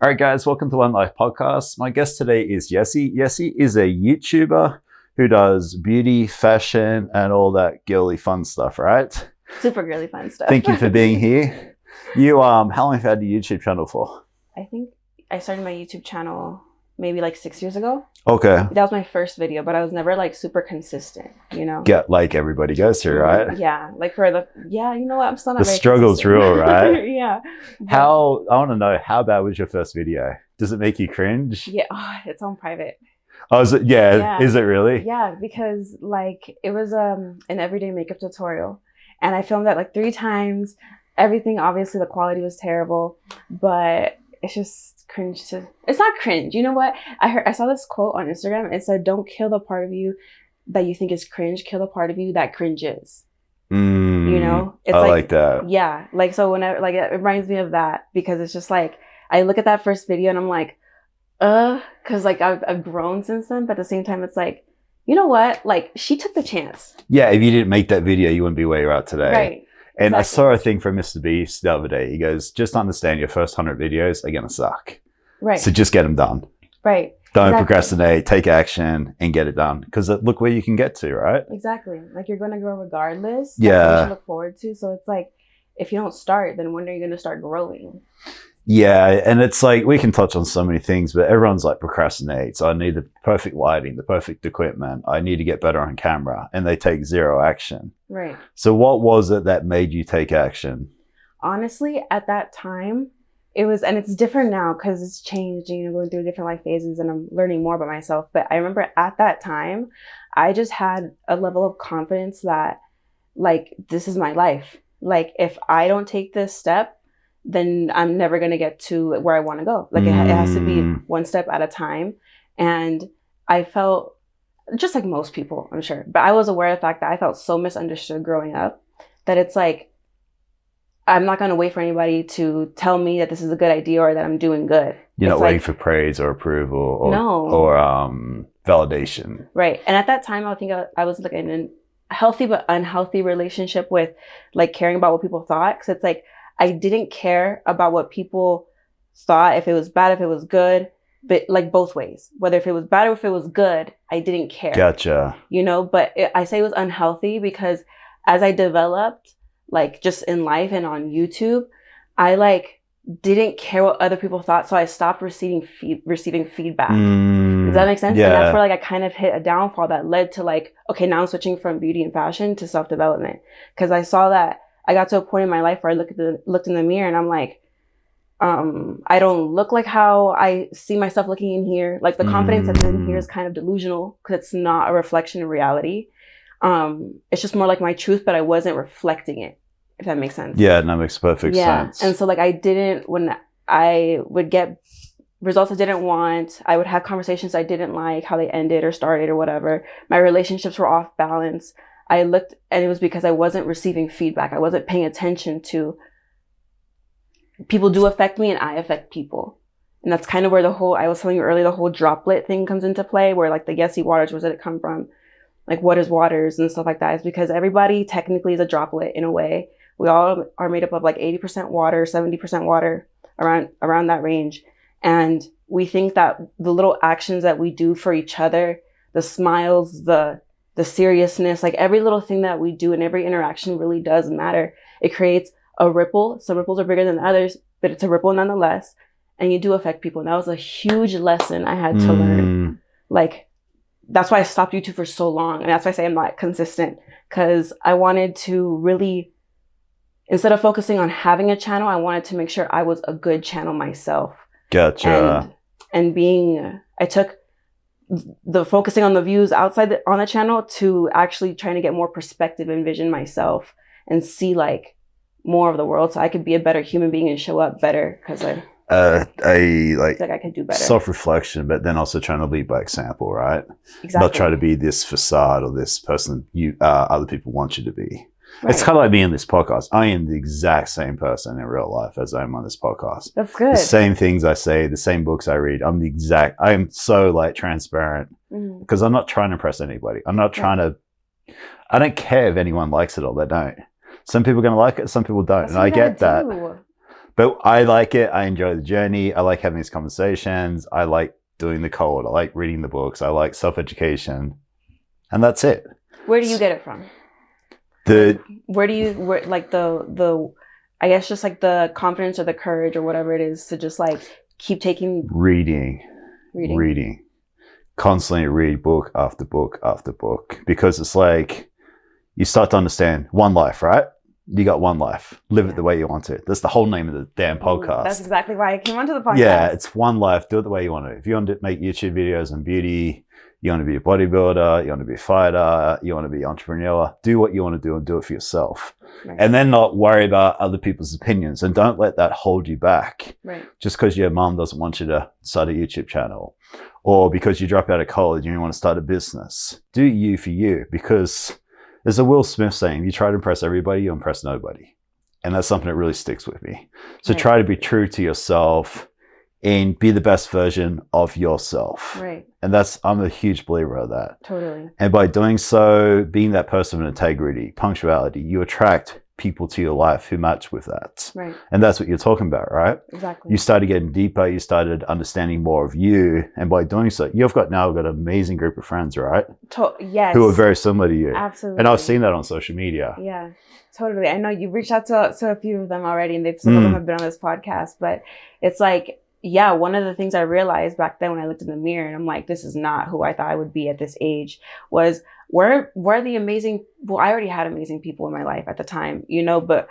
All right, guys, welcome to Onelife Podcast. My guest today is Yessi. Yessi is a YouTuber who does beauty, fashion, and all that girly fun stuff, right? Super girly fun stuff. Thank you for being here. You, how long have you had a YouTube channel for? I think I started my YouTube channel maybe like 6 years ago. Okay. That was my first video, but I was never like super consistent, you know? Get like everybody goes through, right? Yeah. Like for you know what? I'm still not The very struggle's consistent. real, right? Yeah. I want to know, how bad was your first video? Does it make you cringe? Yeah. Oh, it's on private. Oh, is it? Yeah. Yeah. Is it really? Yeah, because like it was an everyday makeup tutorial, and I filmed that like 3 times. Everything, obviously, the quality was terrible, but it's just cringe. It's not cringe. You know what? I saw this quote on Instagram. It said, "Don't kill the part of you that you think is cringe. Kill the part of you that cringes." You know, it's I like that. Yeah, like so whenever like it reminds me of that, because it's just like I look at that first video and I'm like, because like I've grown since then, but at the same time it's like, you know what? Like she took the chance. Yeah, if you didn't make that video, you wouldn't be where you're at today. Right. And exactly. I saw a thing from Mr. Beast the other day. He goes, just understand your first 100 videos are going to suck. Right. So just get them done. Right. Don't exactly. procrastinate, take action and get it done. Because look where you can get to, right? Exactly. Like you're going to grow regardless. Yeah. That's what you should look forward to. So it's like, if you don't start, then when are you going to start growing? Yeah. And it's like, we can touch on so many things, but everyone's like procrastinates. I need the perfect lighting, the perfect equipment. I need to get better on camera. And they take zero action. Right. So what was it that made you take action? Honestly, at that time, it was, and it's different now because it's changed, you know, going through different life phases and I'm learning more about myself. But I remember at that time, I just had a level of confidence that like, this is my life. Like if I don't take this step, then I'm never going to get to where I want to go. Like it has to be one step at a time. And I felt just like most people, I'm sure, but I was aware of the fact that I felt so misunderstood growing up that it's like, I'm not going to wait for anybody to tell me that this is a good idea or that I'm doing good. You're it's not waiting for praise or approval or, no. or validation. Right. And at that time, I think I was like in a healthy but unhealthy relationship with like caring about what people thought. Because it's like, I didn't care about what people thought, if it was bad, if it was good, but like both ways, whether if it was bad or if it was good, I didn't care. Gotcha. You know, but I say it was unhealthy because as I developed, like just in life and on YouTube, I like didn't care what other people thought. So I stopped receiving feedback. Does that make sense? Yeah. And that's where like I kind of hit a downfall that led to like, okay, now I'm switching from beauty and fashion to self-development. Because I saw that I got to a point in my life where I looked in the mirror and I'm like, I don't look like how I see myself looking in here. Like the confidence that's in here is kind of delusional because it's not a reflection of reality. It's just more like my truth, but I wasn't reflecting it, if that makes sense. Yeah, that makes perfect sense. And so like when I would get results I didn't want, I would have conversations I didn't like how they ended or started or whatever. My relationships were off balance. I looked and it was because I wasn't receiving feedback. I wasn't paying attention to people do affect me and I affect people. And that's kind of where I was telling you earlier, the whole droplet thing comes into play, where like the Yessi Waters, where did it come from? Like what is waters and stuff like that. It's because everybody technically is a droplet in a way. We all are made up of like 80% water, 70% water, around that range. And we think that the little actions that we do for each other, the smiles, the seriousness, like every little thing that we do and every interaction really does matter. It creates a ripple. Some ripples are bigger than others, but it's a ripple nonetheless. And you do affect people. And that was a huge lesson I had to learn. Like, that's why I stopped YouTube for so long. And that's why I say I'm not consistent, because I wanted to really, instead of focusing on having a channel, I wanted to make sure I was a good channel myself. Gotcha. And I took the focusing on the views outside on the channel to actually trying to get more perspective and vision myself and see like more of the world so I could be a better human being and show up better, because I like I could do better. Self-reflection, but then also trying to lead by example, right? Exactly. Not try to be this facade or this person other people want you to be. Right. It's kind of like me in this podcast. I am the exact same person in real life as I am on this podcast. That's good. The same things I say, the same books I read. I am so like transparent because I'm not trying to impress anybody. I'm not trying to, I don't care if anyone likes it or they don't. Some people are going to like it, some people don't. And I get that. But I like it. I enjoy the journey. I like having these conversations. I like doing the cold. I like reading the books. I like self-education. And that's it. Where do you get it from? Where like the I guess just like the confidence or the courage or whatever it is to just like keep taking reading. Constantly read book after book after book, because it's like you start to understand one life, right? You got one life. Live it the way you want to. That's the whole name of the damn podcast. That's exactly why I came onto the podcast. Yeah, it's one life. Do it the way you want to. If you want to make YouTube videos on beauty, you want to be a bodybuilder, you want to be a fighter, you want to be an entrepreneur, do what you want to do and do it for yourself. Right. And then not worry about other people's opinions, and don't let that hold you back. Right. Just because your mom doesn't want you to start a YouTube channel, or because you drop out of college and you want to start a business. Do you for you, because there's a Will Smith saying, you try to impress everybody, you impress nobody. And that's something that really sticks with me. So try to be true to yourself and be the best version of yourself. Right. And I'm a huge believer of that. Totally. And by doing so, being that person of integrity, punctuality, you attract people to your life who match with that. Right. And that's what you're talking about, right? Exactly. You started getting deeper, you started understanding more of you. And by doing so, you've now got an amazing group of friends, right? Yes. Who are very similar to you. Absolutely. And I've seen that on social media. Yeah, totally. I know you've reached out to a few of them already, and some of them have been on this podcast, but it's like, yeah, one of the things I realized back then when I looked in the mirror and I'm like, this is not who I thought I would be at this age, was where the amazing, well, I already had amazing people in my life at the time, but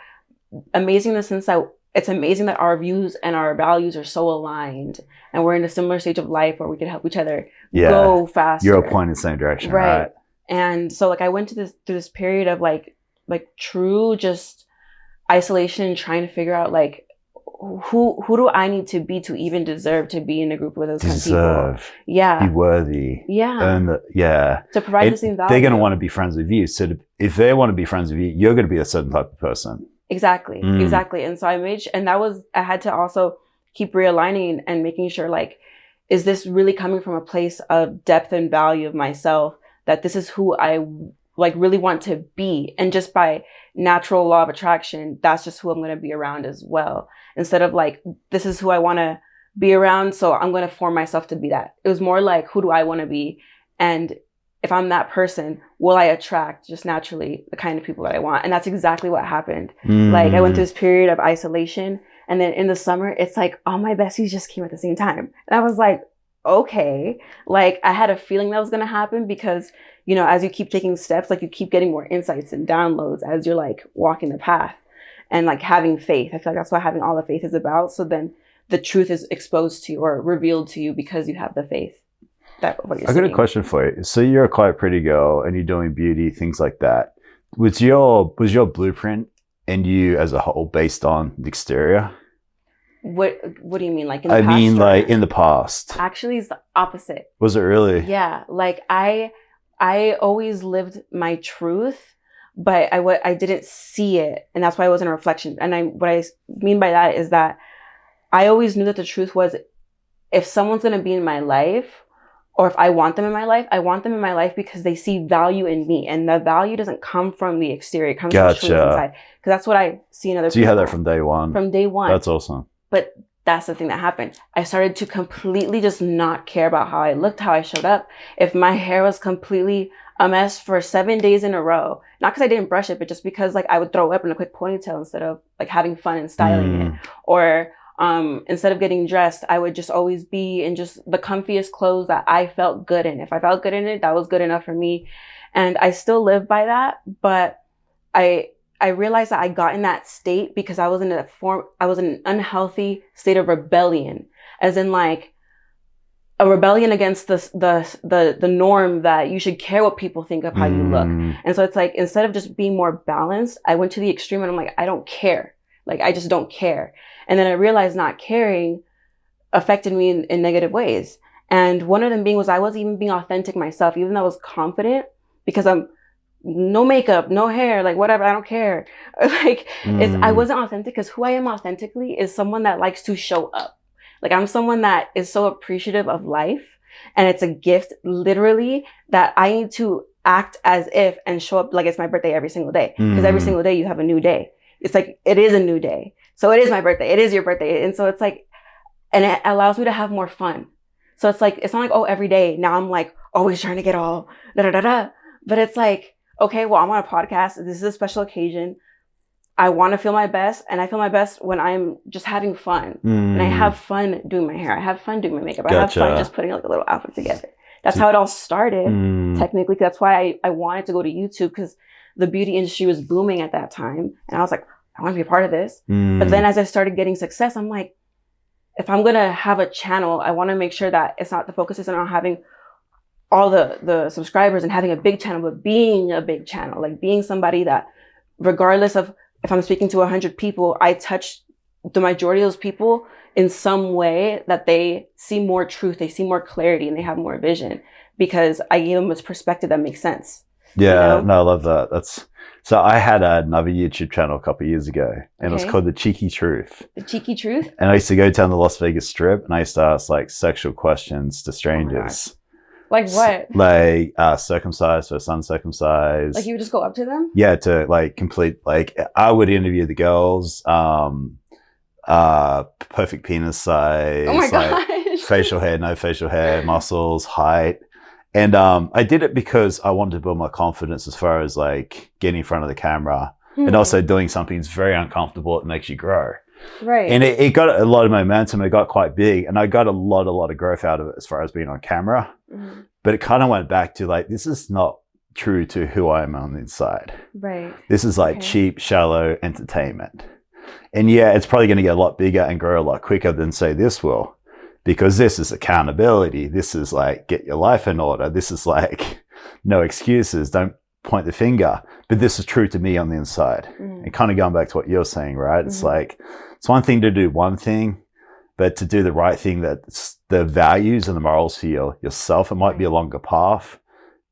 amazing in the sense that it's amazing that our views and our values are so aligned and we're in a similar stage of life where we can help each other go faster. You're pointing in the same direction, right? And so like I went through this period of like true just isolation and trying to figure out like, who do I need to be to even deserve to be in a group with those kind of people? Yeah. Be worthy. Yeah. To provide the same value. They're going to want to be friends with you. So if they want to be friends with you, you're going to be a certain type of person. Exactly. Exactly. And so I had to also keep realigning and making sure like, is this really coming from a place of depth and value of myself, that this is who I like really want to be? And just by natural law of attraction, that's just who I'm going to be around as well. Instead of like, this is who I want to be around, so I'm going to form myself to be that. It was more like, who do I want to be? And if I'm that person, will I attract just naturally the kind of people that I want? And that's exactly what happened. Like I went through this period of isolation, and then in the summer, it's like all my besties just came at the same time. And I was like, okay, like I had a feeling that was going to happen because, as you keep taking steps, like you keep getting more insights and downloads as you're like walking the path and like having faith. I feel like that's what having all the faith is about. So then the truth is exposed to you or revealed to you because you have the faith. I got a question for you. So you're a quite pretty girl and you're doing beauty, things like that. Was your blueprint and you as a whole based on the exterior? What do you mean? Like in the past? Like in the past. Actually, it's the opposite. Was it really? Yeah. Like I always lived my truth, but I didn't see it. And that's why it wasn't a reflection. And what I mean by that is that I always knew that the truth was, if someone's going to be in my life, or if I want them in my life, I want them in my life because they see value in me. And the value doesn't come from the exterior. It comes from the truth inside. Because that's what I see in other people. So you had that from day one? From day one. That's awesome. But that's the thing that happened. I started to completely just not care about how I looked, how I showed up. If my hair was completely a mess for 7 days in a row, not because I didn't brush it, but just because like I would throw up in a quick ponytail instead of like having fun and styling it. Or instead of getting dressed, I would just always be in just the comfiest clothes that I felt good in. If I felt good in it, that was good enough for me. And I still live by that. But I realized that I got in that state because I was in an unhealthy state of rebellion, as in like a rebellion against the norm that you should care what people think of how you look. And so it's like, instead of just being more balanced, I went to the extreme and I'm like, I don't care. Like, I just don't care. And then I realized not caring affected me in negative ways. And one of them was I wasn't even being authentic myself, even though I was confident, because I'm no makeup, no hair, like whatever, I don't care. Like I wasn't authentic, because who I am authentically is someone that likes to show up. Like I'm someone that is so appreciative of life, and it's a gift literally that I need to act as if and show up like it's my birthday every single day, because every single day you have a new day. It's like, it is a new day. So it is my birthday. It is your birthday. And so it's like, and it allows me to have more fun. So it's like, it's not like, oh, every day now I'm like always trying to get all da da da da. But it's like, okay, well, I'm on a podcast. This is a special occasion. I want to feel my best, and I feel my best when I'm just having fun. And I have fun doing my hair. I have fun doing my makeup. I have fun just putting like a little outfit together. That's how it all started, technically. That's why I wanted to go to YouTube, because the beauty industry was booming at that time. And I was like, I want to be a part of this. But then as I started getting success, I'm like, if I'm going to have a channel, I want to make sure that it's not, the focus isn't on having all the subscribers and having a big channel, but being a big channel, like being somebody that, regardless of if I'm speaking to 100 people, I touch the majority of those people in some way that they see more truth, they see more clarity, and they have more vision, because I gave them this perspective that makes sense. Yeah, you know? no, I love that. So I had another YouTube channel a couple of years ago, and it was called The Cheeky Truth. The Cheeky Truth? And I used to go down the Las Vegas Strip, and I used to ask like sexual questions to strangers. Like what? Like circumcised or uncircumcised. Like you would just go up to them? Yeah, to like complete, like I would interview the girls, perfect penis size, oh my like gosh. facial hair, no facial hair, muscles, height. And I did it because I wanted to build my confidence as far as like getting in front of the camera and also doing something that's very uncomfortable. It makes you grow. Right. And it got a lot of momentum. It got quite big, and I got a lot of growth out of it as far as being on camera. But it kind of went back to like, this is not true to who I am on the inside. Right. This is like cheap, shallow entertainment. And yeah, it's probably going to get a lot bigger and grow a lot quicker than say this will, because this is accountability. This is like, get your life in order. This is like, no excuses. Don't point the finger. But this is true to me on the inside. And kind of going back to what you're saying, right? It's like, it's one thing to do one thing, but to do the right thing, that's the values and the morals for yourself. It might be a longer path,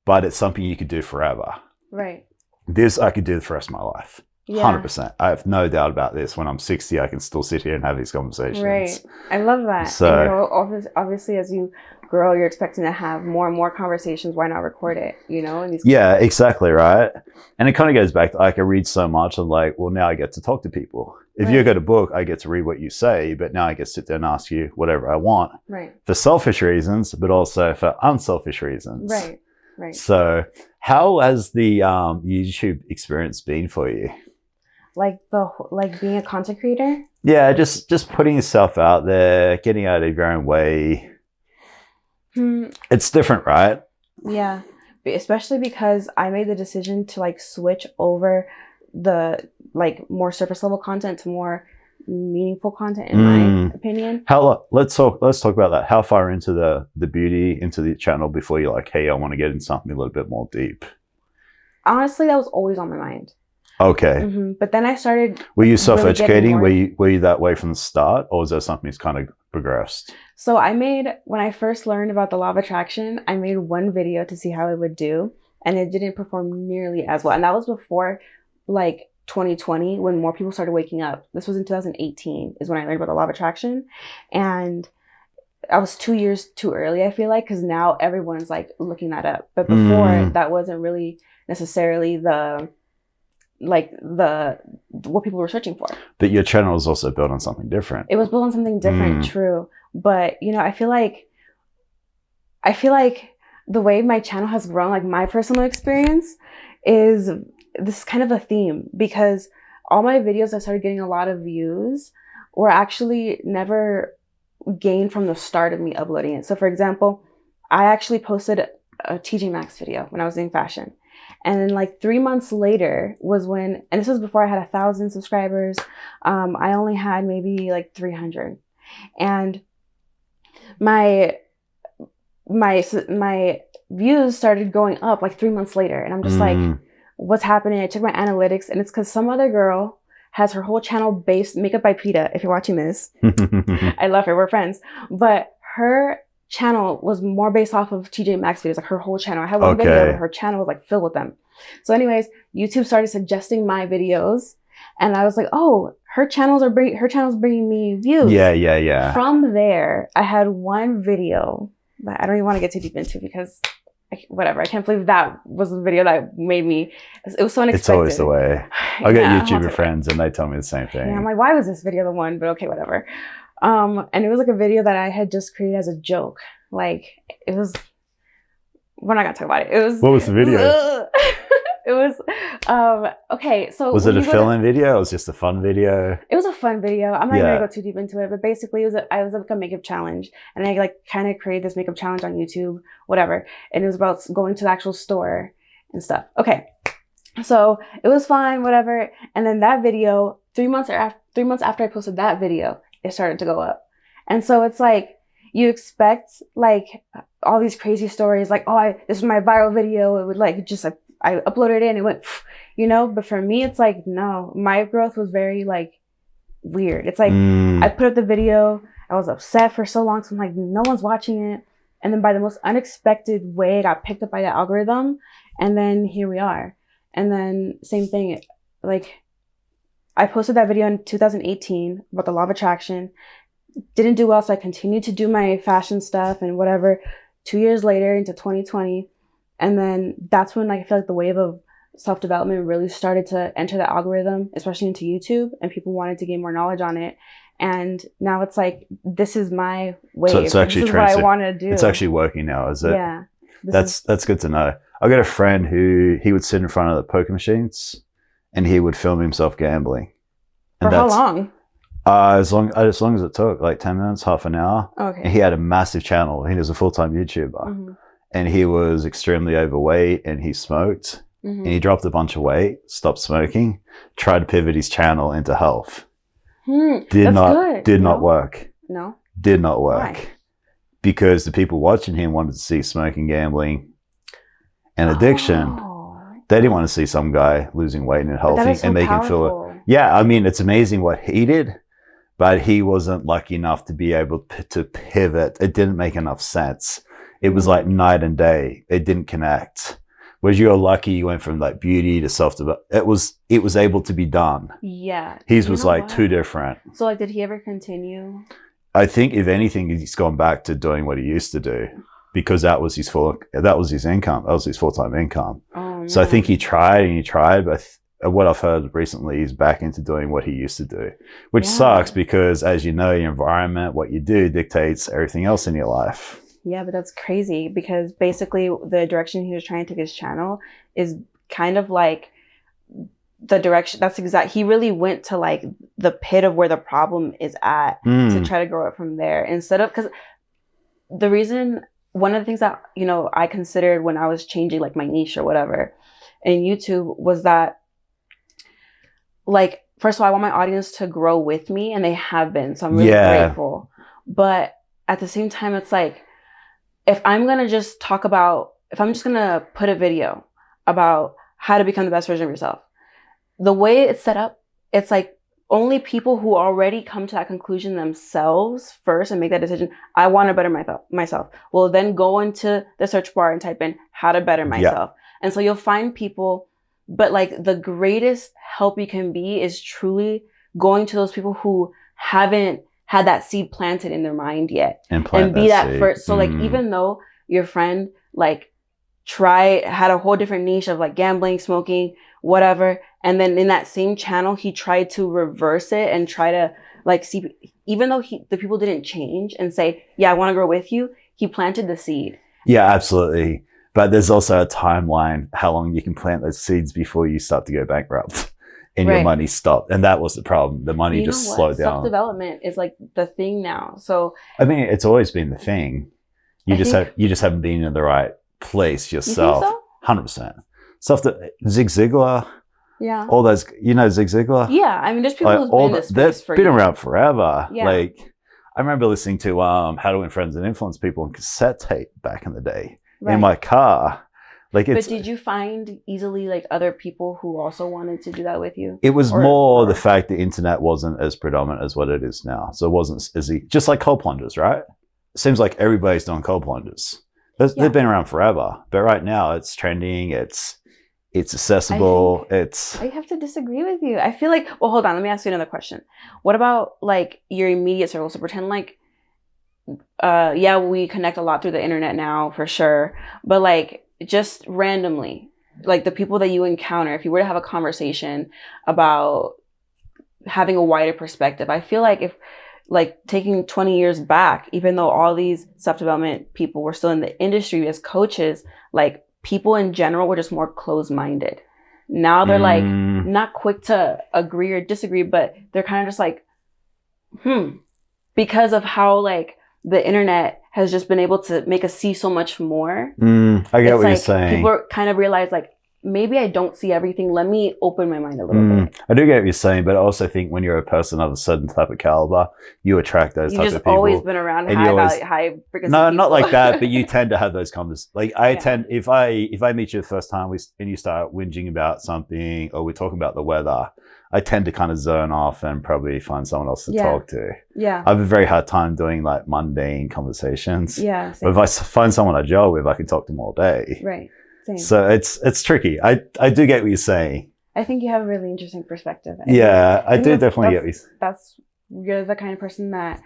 but it's something you could do forever. Right. This I could do for the rest of my life. Yeah. 100%. I have no doubt about this. When I'm 60, I can still sit here and have these conversations. Right. I love that. So, and, you know, obviously, as you grow, you're expecting to have more and more conversations. Why not record it? You know? And these yeah, exactly. Right. And it kind of goes back to, like, I read so much. I'm like, well, now I get to talk to people. If you got a book, I get to read what you say, but now I get to sit there and ask you whatever I want. Right. For selfish reasons, but also for unselfish reasons. Right. Right. So how has the YouTube experience been for you? Like being a content creator? Yeah, just putting yourself out there, getting out of your own way. It's different, right? Yeah. Especially because I made the decision to like switch over the like more surface level content to more meaningful content, in my opinion. Let's talk about that. How far into the beauty, into the channel before you're like, hey, I want to get into something a little bit more deep? Honestly, that was always on my mind. Okay. But then I started. Were you self-educating? Really were you that way from the start, or was that something that's kind of progressed? So when I first learned about the law of attraction, I made one video to see how it would do, and it didn't perform nearly as well. And that was before like 2020, when more people started waking up. This was in 2018 is when I learned about the law of attraction. And I was 2 years too early, I feel like, because now everyone's like looking that up. But before, that wasn't really necessarily what people were searching for. But your channel was also built on something different. It was built on something different, true. But, you know, I feel like the way my channel has grown, like my personal experience, is this kind of a theme, because all my videos that started getting a lot of views were actually never gained from the start of me uploading it. So for example, I actually posted a TJ Maxx video when I was doing fashion. And then like 3 months later was when, and this was before I had 1,000 subscribers. I only had maybe like 300. And my views started going up like 3 months later. And I'm just like, what's happening? I checked my analytics, and it's because some other girl has her whole channel based, Makeup by Peta, if you're watching this. I love her, we're friends. But her channel was more based off of TJ Maxx videos, like her whole channel. I had one video where her channel was like filled with them. So anyways, YouTube started suggesting my videos, and I was like, oh, her channel's bringing me views. Yeah. From there, I had one video that I don't even want to get too deep into, because whatever. I can't believe that was the video that made me. It was so unexpected. It's always the way. I got Yeah, YouTuber friends and they tell me the same thing. Yeah, I'm like, why was this video the one? But okay, whatever. And it was like a video that I had just created as a joke. Like it was. We're not gonna talk about it. It was. What was the video? It was okay. So was it a fill-in video? Or was it just a fun video? It was a fun video. I'm not gonna go too deep into it, but basically, I was like a makeup challenge, and I like kind of created this makeup challenge on YouTube, whatever. And it was about going to the actual store and stuff. Okay, so it was fun, whatever. And then that video, 3 months after I posted that video, it started to go up. And so it's like you expect like all these crazy stories, like this is my viral video. It would like just like. I uploaded it and it went, you know, but for me, it's like, no, my growth was very like weird. It's like, I put up the video, I was upset for so long. So I'm like, no one's watching it. And then by the most unexpected way, I got picked up by the algorithm. And then here we are. And then same thing, like I posted that video in 2018 about the law of attraction. Didn't do well. So I continued to do my fashion stuff and whatever. 2 years later into 2020. And then that's when like I feel like the wave of self-development really started to enter the algorithm, especially into YouTube, and people wanted to gain more knowledge on it. And now it's like, this is my wave. So it's actually this is what I want to do. It's actually working now, is it? Yeah. That's good to know. I got a friend who he would sit in front of the poker machines and he would film himself gambling. And for how long? As long as it took, like 10 minutes, half an hour. Okay. And he had a massive channel. He was a full-time YouTuber. Mm-hmm. And he was extremely overweight and he smoked. Mm-hmm. And he dropped a bunch of weight, stopped smoking, tried to pivot his channel into health. Did not work. No. Did not work. Why? Because the people watching him wanted to see smoking, gambling, and addiction. Oh. They didn't want to see some guy losing weight and healthy and making him feel it. Yeah, I mean, it's amazing what he did, but he wasn't lucky enough to be able to pivot. It didn't make enough sense. It was like night and day. It didn't connect. Whereas you're lucky, you went from like beauty to self-development. It was able to be done. Yeah. His was like too different. So like, did he ever continue? I think if anything, he's gone back to doing what he used to do because that was his income. That was his full-time income. Oh, so I think he tried, but what I've heard recently, he's back into doing what he used to do, which sucks because as you know, your environment, what you do dictates everything else in your life. Yeah, but that's crazy because basically the direction he was trying to take his channel is kind of like the direction. He really went to like the pit of where the problem is at to try to grow it from there instead of, because one of the things that, you know, I considered when I was changing like my niche or whatever in YouTube was that like, first of all, I want my audience to grow with me and they have been. So I'm really grateful. But at the same time, it's like, if I'm just going to put a video about how to become the best version of yourself, the way it's set up, it's like only people who already come to that conclusion themselves first and make that decision, I want to better myself, will then go into the search bar and type in how to better myself. Yeah. And so you'll find people, but like the greatest help you can be is truly going to those people who haven't had that seed planted in their mind yet and be that first. So like, even though your friend like had a whole different niche of like gambling, smoking, whatever. And then in that same channel, he tried to reverse it and try to like see, even though the people didn't change and say, yeah, I want to grow with you. He planted the seed. Yeah, absolutely. But there's also a timeline, how long you can plant those seeds before you start to go bankrupt. And your money stopped. And that was the problem. The money just slowed down. Self-development is like the thing now. So I mean, it's always been the thing. You just haven't been in the right place yourself. You think so? 100%. Zig Ziglar. Yeah. All those, you know, Zig Ziglar? Yeah. I mean, there's people who've been in this space for years. They've been around forever. Yeah. Like, I remember listening to How to Win Friends and Influence People on cassette tape back in the day in my car. Like, but did you find easily like other people who also wanted to do that with you? It was more the fact the internet wasn't as predominant as what it is now. So it wasn't as just like cold plungers, right? It seems like everybody's doing cold plungers. They've been around forever, but right now it's trending. It's accessible. I have to disagree with you. I feel like, well, hold on. Let me ask you another question. What about like your immediate circle? So pretend like yeah, we connect a lot through the internet now for sure. But like just randomly, like the people that you encounter, if you were to have a conversation about having a wider perspective, I feel like if like taking 20 years back, even though all these self-development people were still in the industry as coaches, like people in general were just more closed-minded. Now they're like not quick to agree or disagree, but they're kind of just like, because of how like the internet has just been able to make us see so much more. I get what you're saying. People kind of realize like, maybe I don't see everything. Let me open my mind a little bit. I do get what you're saying, but I also think when you're a person of a certain type of caliber, you attract those types of people. You've just always been around high frequency No, people. not like that, but you tend to have those conversations. Like I tend, if I meet you the first time and you start whinging about something or we're talking about the weather, I tend to kind of zone off and probably find someone else to talk to. Yeah. I have a very hard time doing like mundane conversations. Yeah. But if I find someone I gel with, I can talk to them all day. Right. Same. So it's tricky. I do get what you're saying. I think you have a really interesting perspective. I do definitely get what you're saying. You're the kind of person that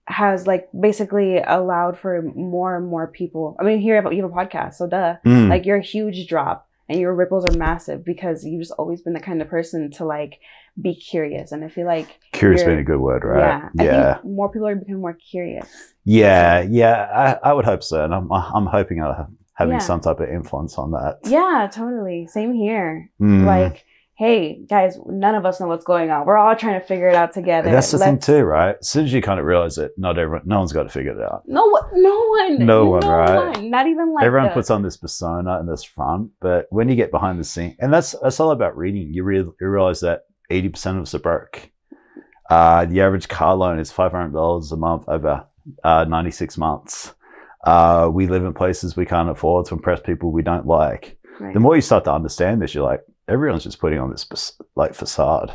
has like basically allowed for more and more people. I mean, here you have a podcast, so like you're a huge drop and your ripples are massive because you've just always been the kind of person to like be curious. And I feel like curious being a good word, right? Yeah. I think more people are becoming more curious. Yeah. I would hope so, and I'm hoping I'll having some type of influence on that. Yeah, totally. Same here. Like, hey, guys, none of us know what's going on. We're all trying to figure it out together. That's the thing too, right? As soon as you kind of realize that no one's got to figure it out. No one, right? Not even like everyone puts on this persona and this front, but when you get behind the scene, and that's all about reading. You realize that 80% of us are broke. The average car loan is $500 a month over 96 months. We live in places we can't afford to impress people we don't like. Right. The more you start to understand this, you're like, everyone's just putting on this like facade.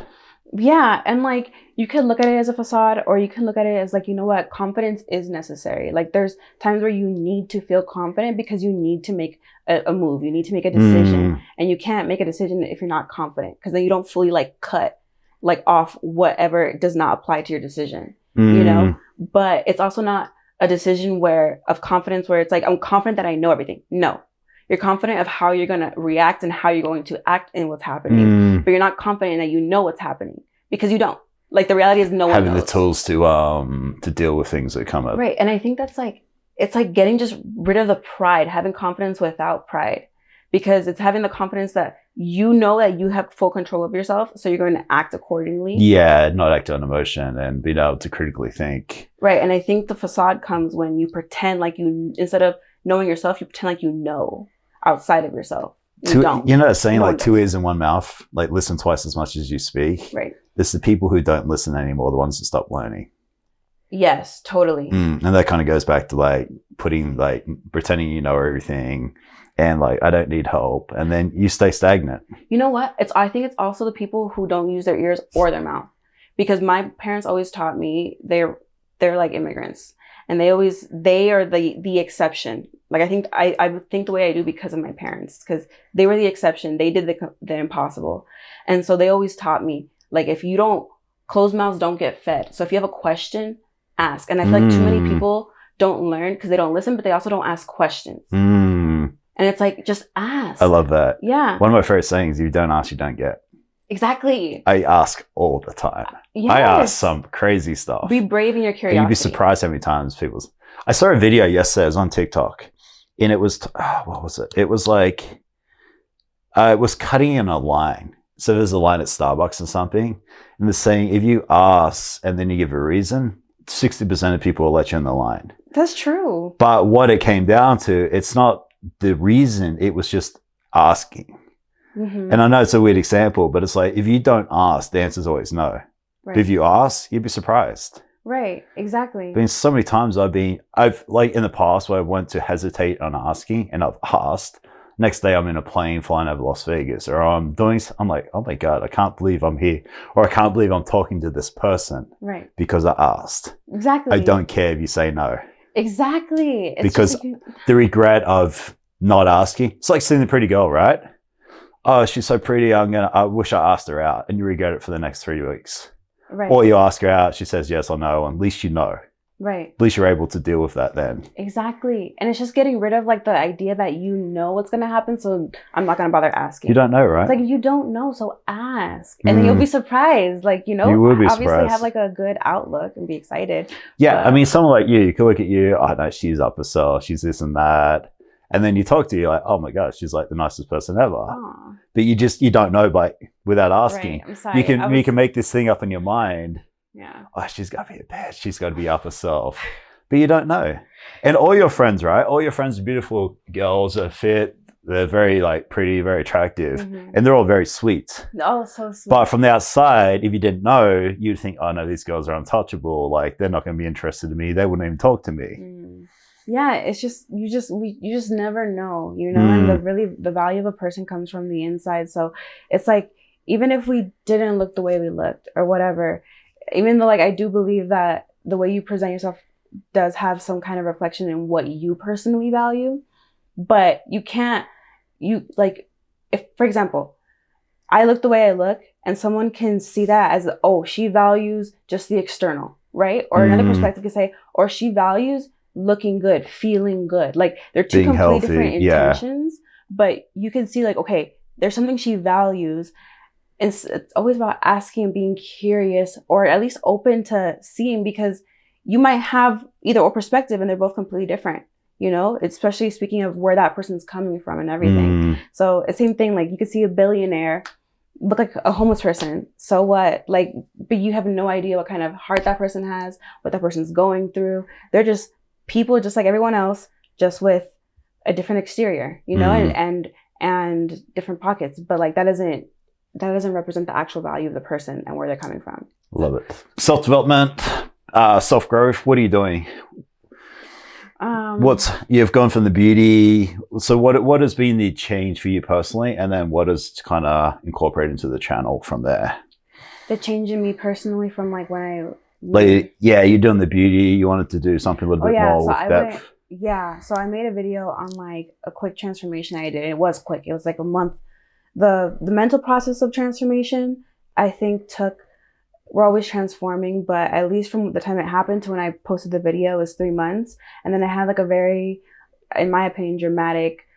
Yeah. And like, you can look at it as a facade, or you can look at it as like, you know what, confidence is necessary. Like there's times where you need to feel confident because you need to make a move. You need to make a decision, and you can't make a decision if you're not confident, because then you don't fully like cut like off whatever does not apply to your decision, you know? But it's also not a decision of confidence where it's like, I'm confident that I know everything. No, you're confident of how you're going to react and how you're going to act in what's happening, but you're not confident that you know what's happening, because you don't. Like the reality is no one having knows. The tools to deal with things that come up. Right. And I think that's like, it's like getting just rid of the pride, having confidence without pride, because it's having the confidence that you know that you have full control of yourself, so you're going to act accordingly. Yeah, not act on emotion and being able to critically think. Right. And I think the facade comes when you pretend like instead of knowing yourself, you pretend like you know outside of yourself. You don't. You know that saying, like 2 ears in one mouth, like listen twice as much as you speak? Right. It's the people who don't listen anymore, the ones that stop learning. Yes, totally. And that kind of goes back to like pretending you know everything. And like, I don't need help. And then you stay stagnant. You know what? I think it's also the people who don't use their ears or their mouth. Because my parents always taught me they're like immigrants. And they are the exception. Like I think the way I do because of my parents. Because they were the exception. They did the impossible. And so they always taught me, like, if you don't, closed mouths don't get fed. So if you have a question, ask. And I feel like too many people don't learn because they don't listen, but they also don't ask questions. And it's like, just ask. I love that. Yeah. One of my favorite sayings, if you don't ask, you don't get. Exactly. I ask all the time. Yes. I ask some crazy stuff. Be brave in your curiosity. And you'd be surprised how many times I saw a video yesterday, it was on TikTok, and it was, what was it? It was like, it was cutting in a line. So there's a line at Starbucks or something, and they're saying, if you ask and then you give a reason, 60% of people will let you in the line. That's true. But what it came down to, it's not the reason, it was just asking. And I know it's a weird example, but it's like, if you don't ask, the answer is always no. Right. But if you ask, you'd be surprised. Right, exactly. I mean, so many times I've like in the past where I went to hesitate on asking and I've asked. Next day I'm in a plane flying over Las Vegas, or I'm like, oh my God, I can't believe I'm here. Or I can't believe I'm talking to this person. Right. Because I asked. Exactly. I don't care if you say no. Exactly. It's because the regret of not asking, it's like seeing the pretty girl, right? Oh, she's so pretty, I wish I asked her out, and you regret it for the next 3 weeks. Right. Or you ask her out, she says yes or no, and at least you know. Right. At least you're able to deal with that then. Exactly. And it's just getting rid of like the idea that you know what's going to happen. So I'm not going to bother asking. You don't know, right? It's like, you don't know. So ask. And then you'll be surprised. Like, you You will be obviously surprised. have like a good outlook and be excited. Yeah. But I mean, someone like you could look at you, oh no, she's up herself. She's this and that. And then you talk to you like, oh my gosh, she's like the nicest person ever. Aw. But you don't know without asking. Right. I'm sorry. You can make this thing up in your mind. Yeah. Oh, she's got to be a bitch. She's got to be up herself. But you don't know. And all your friends, right? All your friends are beautiful girls, are fit. They're very like pretty, very attractive. And they're all very sweet. Oh, so sweet. But from the outside, if you didn't know, you'd think, oh no, these girls are untouchable. Like they're not going to be interested in me. They wouldn't even talk to me. Yeah, it's just you just never know, you know. And the value of a person comes from the inside. So it's like, even if we didn't look the way we looked or whatever, even though like I do believe that the way you present yourself does have some kind of reflection in what you personally value, but if, for example, I look the way I look and someone can see that as, oh, she values just the external, right? Or another perspective could say, or she values looking good, feeling good. Like they're two completely different intentions, but you can see like, okay, there's something she values. It's always about asking and being curious, or at least open to seeing, because you might have either or perspective and they're both completely different, you know, especially speaking of where that person's coming from and everything. So it's the same thing. Like you could see a billionaire look like a homeless person. So what? Like, but you have no idea what kind of heart that person has, what that person's going through. They're just people just like everyone else, just with a different exterior, you know, and different pockets. But like that doesn't represent the actual value of the person and where they're coming from. Love it. Self-development, self-growth. What are you doing? You've gone from the beauty. So what has been the change for you personally? And then what is kind of incorporated into the channel from there? The change in me personally from like when I... Like, yeah, you're doing the beauty. You wanted to do something a little bit more with depth. So I made a video on like a quick transformation I did. It was quick. It was like a month. The mental process of transformation, I think we're always transforming, but at least from the time it happened to when I posted the video was 3 months. And then I had like a very, in my opinion, dramatic,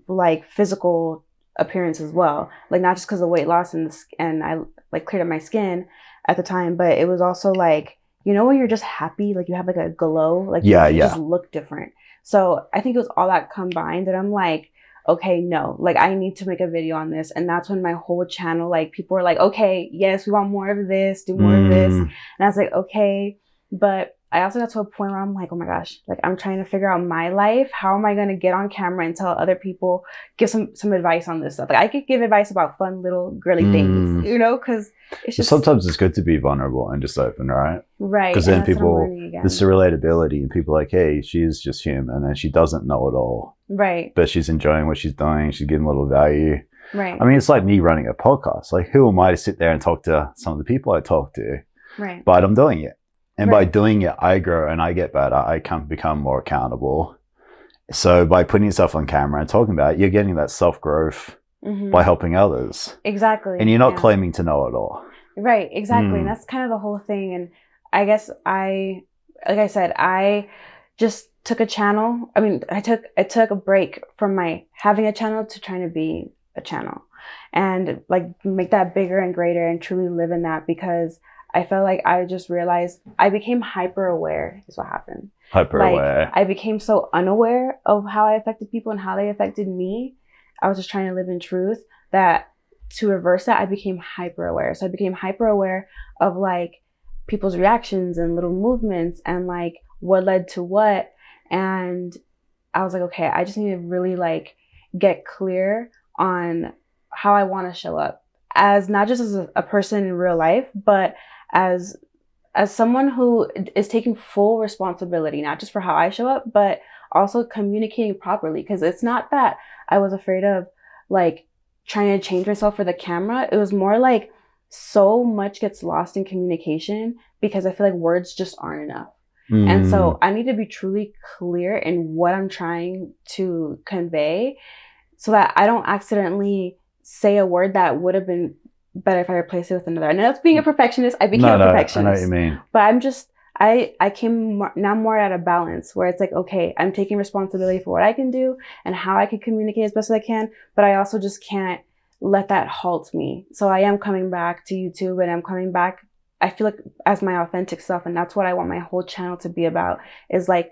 like physical appearance as well. Like not just because of weight loss and I like cleared up my skin at the time, but it was also like, you know, when you're just happy, like you have like a glow, like you just look different. So I think it was all that combined that I'm like, okay, no, like I need to make a video on this. And that's when my whole channel, like people were like, okay, yes, we want more of this, do more of this. And I was like, okay. But I also got to a point where I'm like, oh my gosh, like I'm trying to figure out my life. How am I going to get on camera and tell other people, give some advice on this stuff? Like I could give advice about fun little girly things, you know, because it's just... Sometimes it's good to be vulnerable and just open, right? Right. Because then there's the relatability and people are like, hey, she's just human and she doesn't know it all. Right. But she's enjoying what she's doing. She's getting a little value. Right. I mean, it's like me running a podcast. Like who am I to sit there and talk to some of the people I talk to? Right. But I'm doing it. And by doing it, I grow and I get better. I can become more accountable. So by putting yourself on camera and talking about it, you're getting that self-growth by helping others. Exactly. And you're not claiming to know it all. Right, exactly. And that's kind of the whole thing. And I guess like I said, I just took a channel. I mean, I took a break from my having a channel to trying to be a channel and like make that bigger and greater and truly live in that, because I felt like I just realized I became hyper aware is what happened. Hyper aware. Like, I became so unaware of how I affected people and how they affected me. I was just trying to live in truth, that to reverse that, I became hyper aware. So I became hyper aware of like people's reactions and little movements and like what led to what. And I was like, okay, I just need to really like get clear on how I want to show up as not just as a person in real life, but as someone who is taking full responsibility, not just for how I show up, but also communicating properly. Because it's not that I was afraid of like trying to change myself for the camera. It was more like so much gets lost in communication because I feel like words just aren't enough. And so I need to be truly clear in what I'm trying to convey so that I don't accidentally say a word that would have been better if I replaced it with another. And that's being a perfectionist. I became a perfectionist. I know what you mean. But I came now more at a balance where it's like, okay, I'm taking responsibility for what I can do and how I can communicate as best as I can, but I also just can't let that halt me. So I am coming back to YouTube, and I'm coming back, I feel like, as my authentic self. And that's what I want my whole channel to be about, is like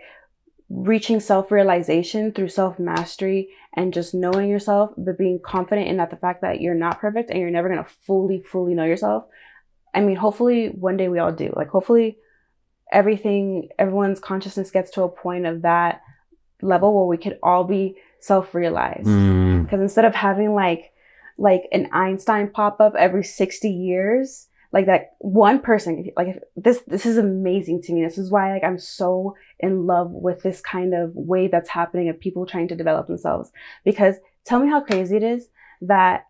reaching self-realization through self-mastery and just knowing yourself, but being confident in that the fact that you're not perfect and you're never going to fully know yourself. I mean, hopefully one day we all do. Like, hopefully everyone's consciousness gets to a point of that level where we could all be self-realized. Because instead of having like an Einstein pop up every 60 years, like that one person, like this is amazing to me. This is why like I'm so in love with this kind of wave that's happening of people trying to develop themselves. Because tell me how crazy it is that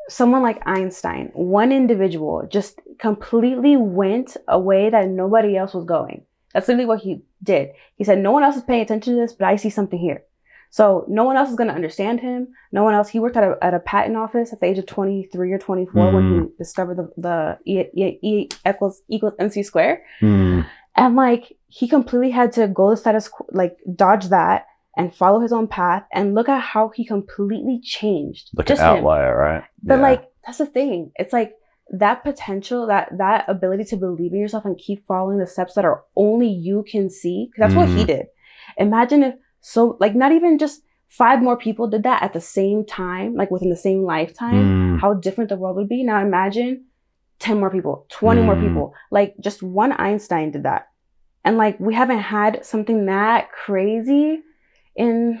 someone like Einstein, one individual, just completely went a way that nobody else was going. That's literally what he did. He said, no one else is paying attention to this, but I see something here. So no one else is going to understand him. No one else. He worked at a patent office at the age of 23 or 24 when he discovered the E equals MC squared. And like, he completely had to go the status quo, like dodge that and follow his own path, and look at how he completely changed. Like an outlier, right? But like, that's the thing. It's like that potential, that ability to believe in yourself and keep following the steps that are only you can see. Because that's what he did. Imagine if not even just 5 more people did that at the same time, like within the same lifetime, how different the world would be. Now imagine 10 more people, 20 more people. Like, just one Einstein did that. And like, we haven't had something that crazy in...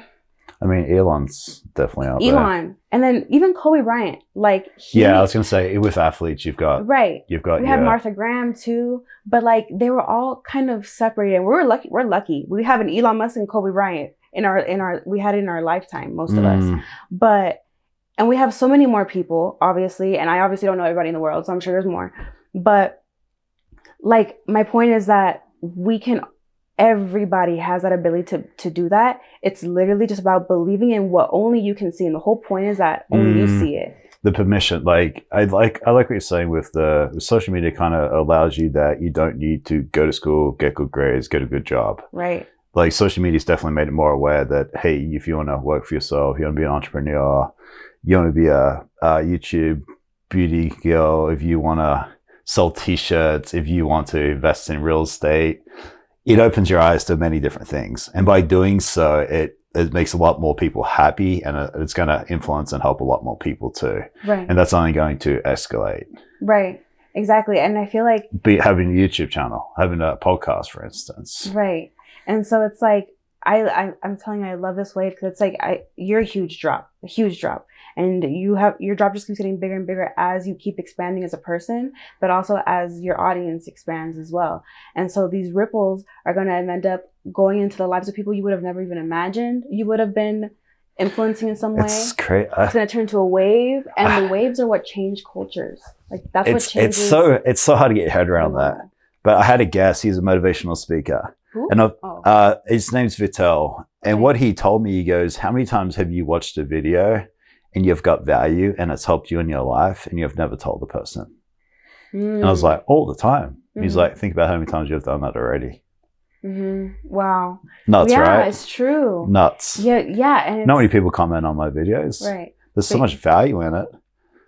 I mean, Elon's definitely out there. Elon. And then even Kobe Bryant. Like, I was going to say, with athletes, you've got... Right. We had Martha Graham too. But like, they were all kind of separated. And we're lucky. We have an Elon Musk and Kobe Bryant we had it in our lifetime, most of us. And we have so many more people, obviously. And I obviously don't know everybody in the world, so I'm sure there's more. But like, my point is that everybody has that ability to do that. It's literally just about believing in what only you can see. And the whole point is that only you see it. The permission, like I like what you're saying with social media kind of allows you that you don't need to go to school, get good grades, get a good job. Right. Like, social media's definitely made it more aware that, hey, if you want to work for yourself, you want to be an entrepreneur, you want to be a YouTube beauty girl, if you want to sell t-shirts, if you want to invest in real estate, it opens your eyes to many different things. And by doing so, it makes a lot more people happy, and it's going to influence and help a lot more people too. Right. And that's only going to escalate. Right. Exactly. And I feel like... having a YouTube channel, having a podcast, for instance. Right. And so it's like, I'm telling you, I love this wave, because it's like, you're a huge drop. And your drop just keeps getting bigger and bigger as you keep expanding as a person, but also as your audience expands as well. And so these ripples are going to end up going into the lives of people you would have never even imagined you would have been influencing in some way. It's great. It's going to turn to a wave, and the waves are what change cultures. Like, that's what changes. It's so hard to get your head around that. But I had a guest. He's a motivational speaker. Who? And his name's Vitel. And what he told me, he goes, how many times have you watched a video and you've got value and it's helped you in your life and you've never told the person? And I was like, all the time. He's like, think about how many times you've done that already. Wow. Nuts, right? Yeah, it's true. Nuts. Yeah. And not many people comment on my videos. Right. There's so much value in it,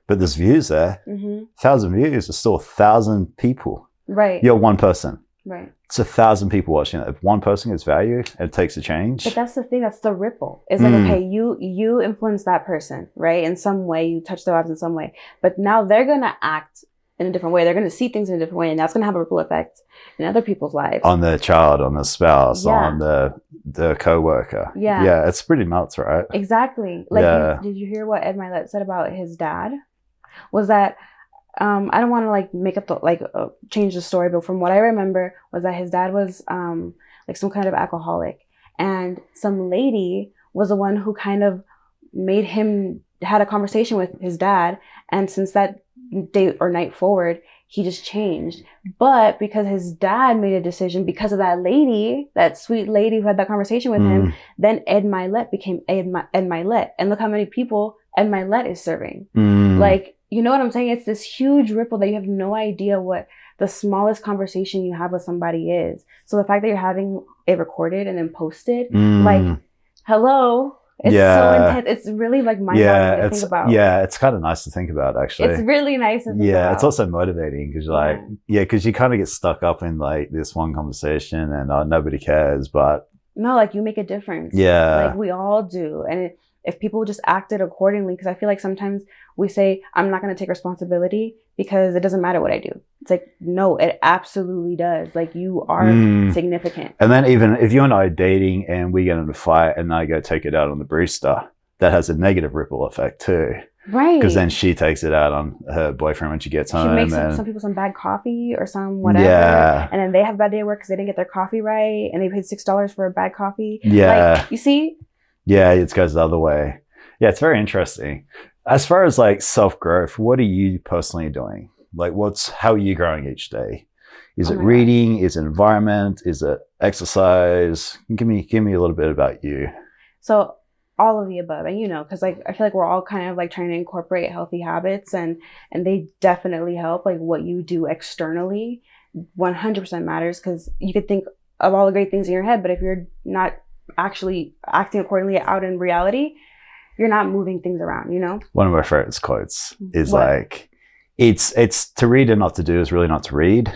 but there's views there. 1,000 views is still 1,000 people. Right. You're one person. Right. It's 1,000 people watching it. If one person gets value, it takes a change. But that's the thing. That's the ripple. It's like, okay, you influence that person, right? In some way, you touch their lives in some way. But now they're going to act in a different way. They're going to see things in a different way. And that's going to have a ripple effect in other people's lives. On their child, on their spouse, on the co-worker. Yeah. Yeah, it's pretty nuts, right? Exactly. Like, did you hear what Ed Milet said about his dad? Was that... I don't want to like make up change the story, but from what I remember was that his dad was like some kind of alcoholic, and some lady was the one who kind of had a conversation with his dad, and since that day or night forward, he just changed. But because his dad made a decision because of that lady, that sweet lady who had that conversation with him, then Ed Milet became Ed Milet, and look how many people Ed Milet is serving. Like, you know what I'm saying? It's this huge ripple that you have no idea the smallest conversation you have with somebody is. So the fact that you're having it recorded and then posted, like, hello, it's so intense. It's really like mind-boggling to think about. Yeah, it's kind of nice to think about, actually. It's really nice to think about. Yeah, it's also motivating because you're like, because you kind of get stuck up in like this one conversation and nobody cares, but no, like you make a difference. Yeah. Like we all do. And if people just acted accordingly, because I feel like sometimes we say, I'm not going to take responsibility because it doesn't matter what I do. It's like, no, it absolutely does. Like you are significant. And then even if you and I are dating and we get in a fight and I go take it out on the barista, that has a negative ripple effect too. Right. Because then she takes it out on her boyfriend when she gets home. She makes some people some bad coffee or some whatever. Yeah. And then they have a bad day at work because they didn't get their coffee right. And they paid $6 for a bad coffee. Yeah. Like, you see? Yeah, it goes the other way. Yeah, it's very interesting. As far as like self-growth, what are you personally doing? Like how are you growing each day? Is it reading? Is it environment? Is it exercise? Give me a little bit about you. So all of the above. And because like I feel like we're all kind of like trying to incorporate healthy habits and they definitely help. Like what you do externally 100% matters, because you could think of all the great things in your head, but if you're not actually acting accordingly out in reality, you're not moving things around, One of my favorite quotes is like, it's to read and not to do is really not to read.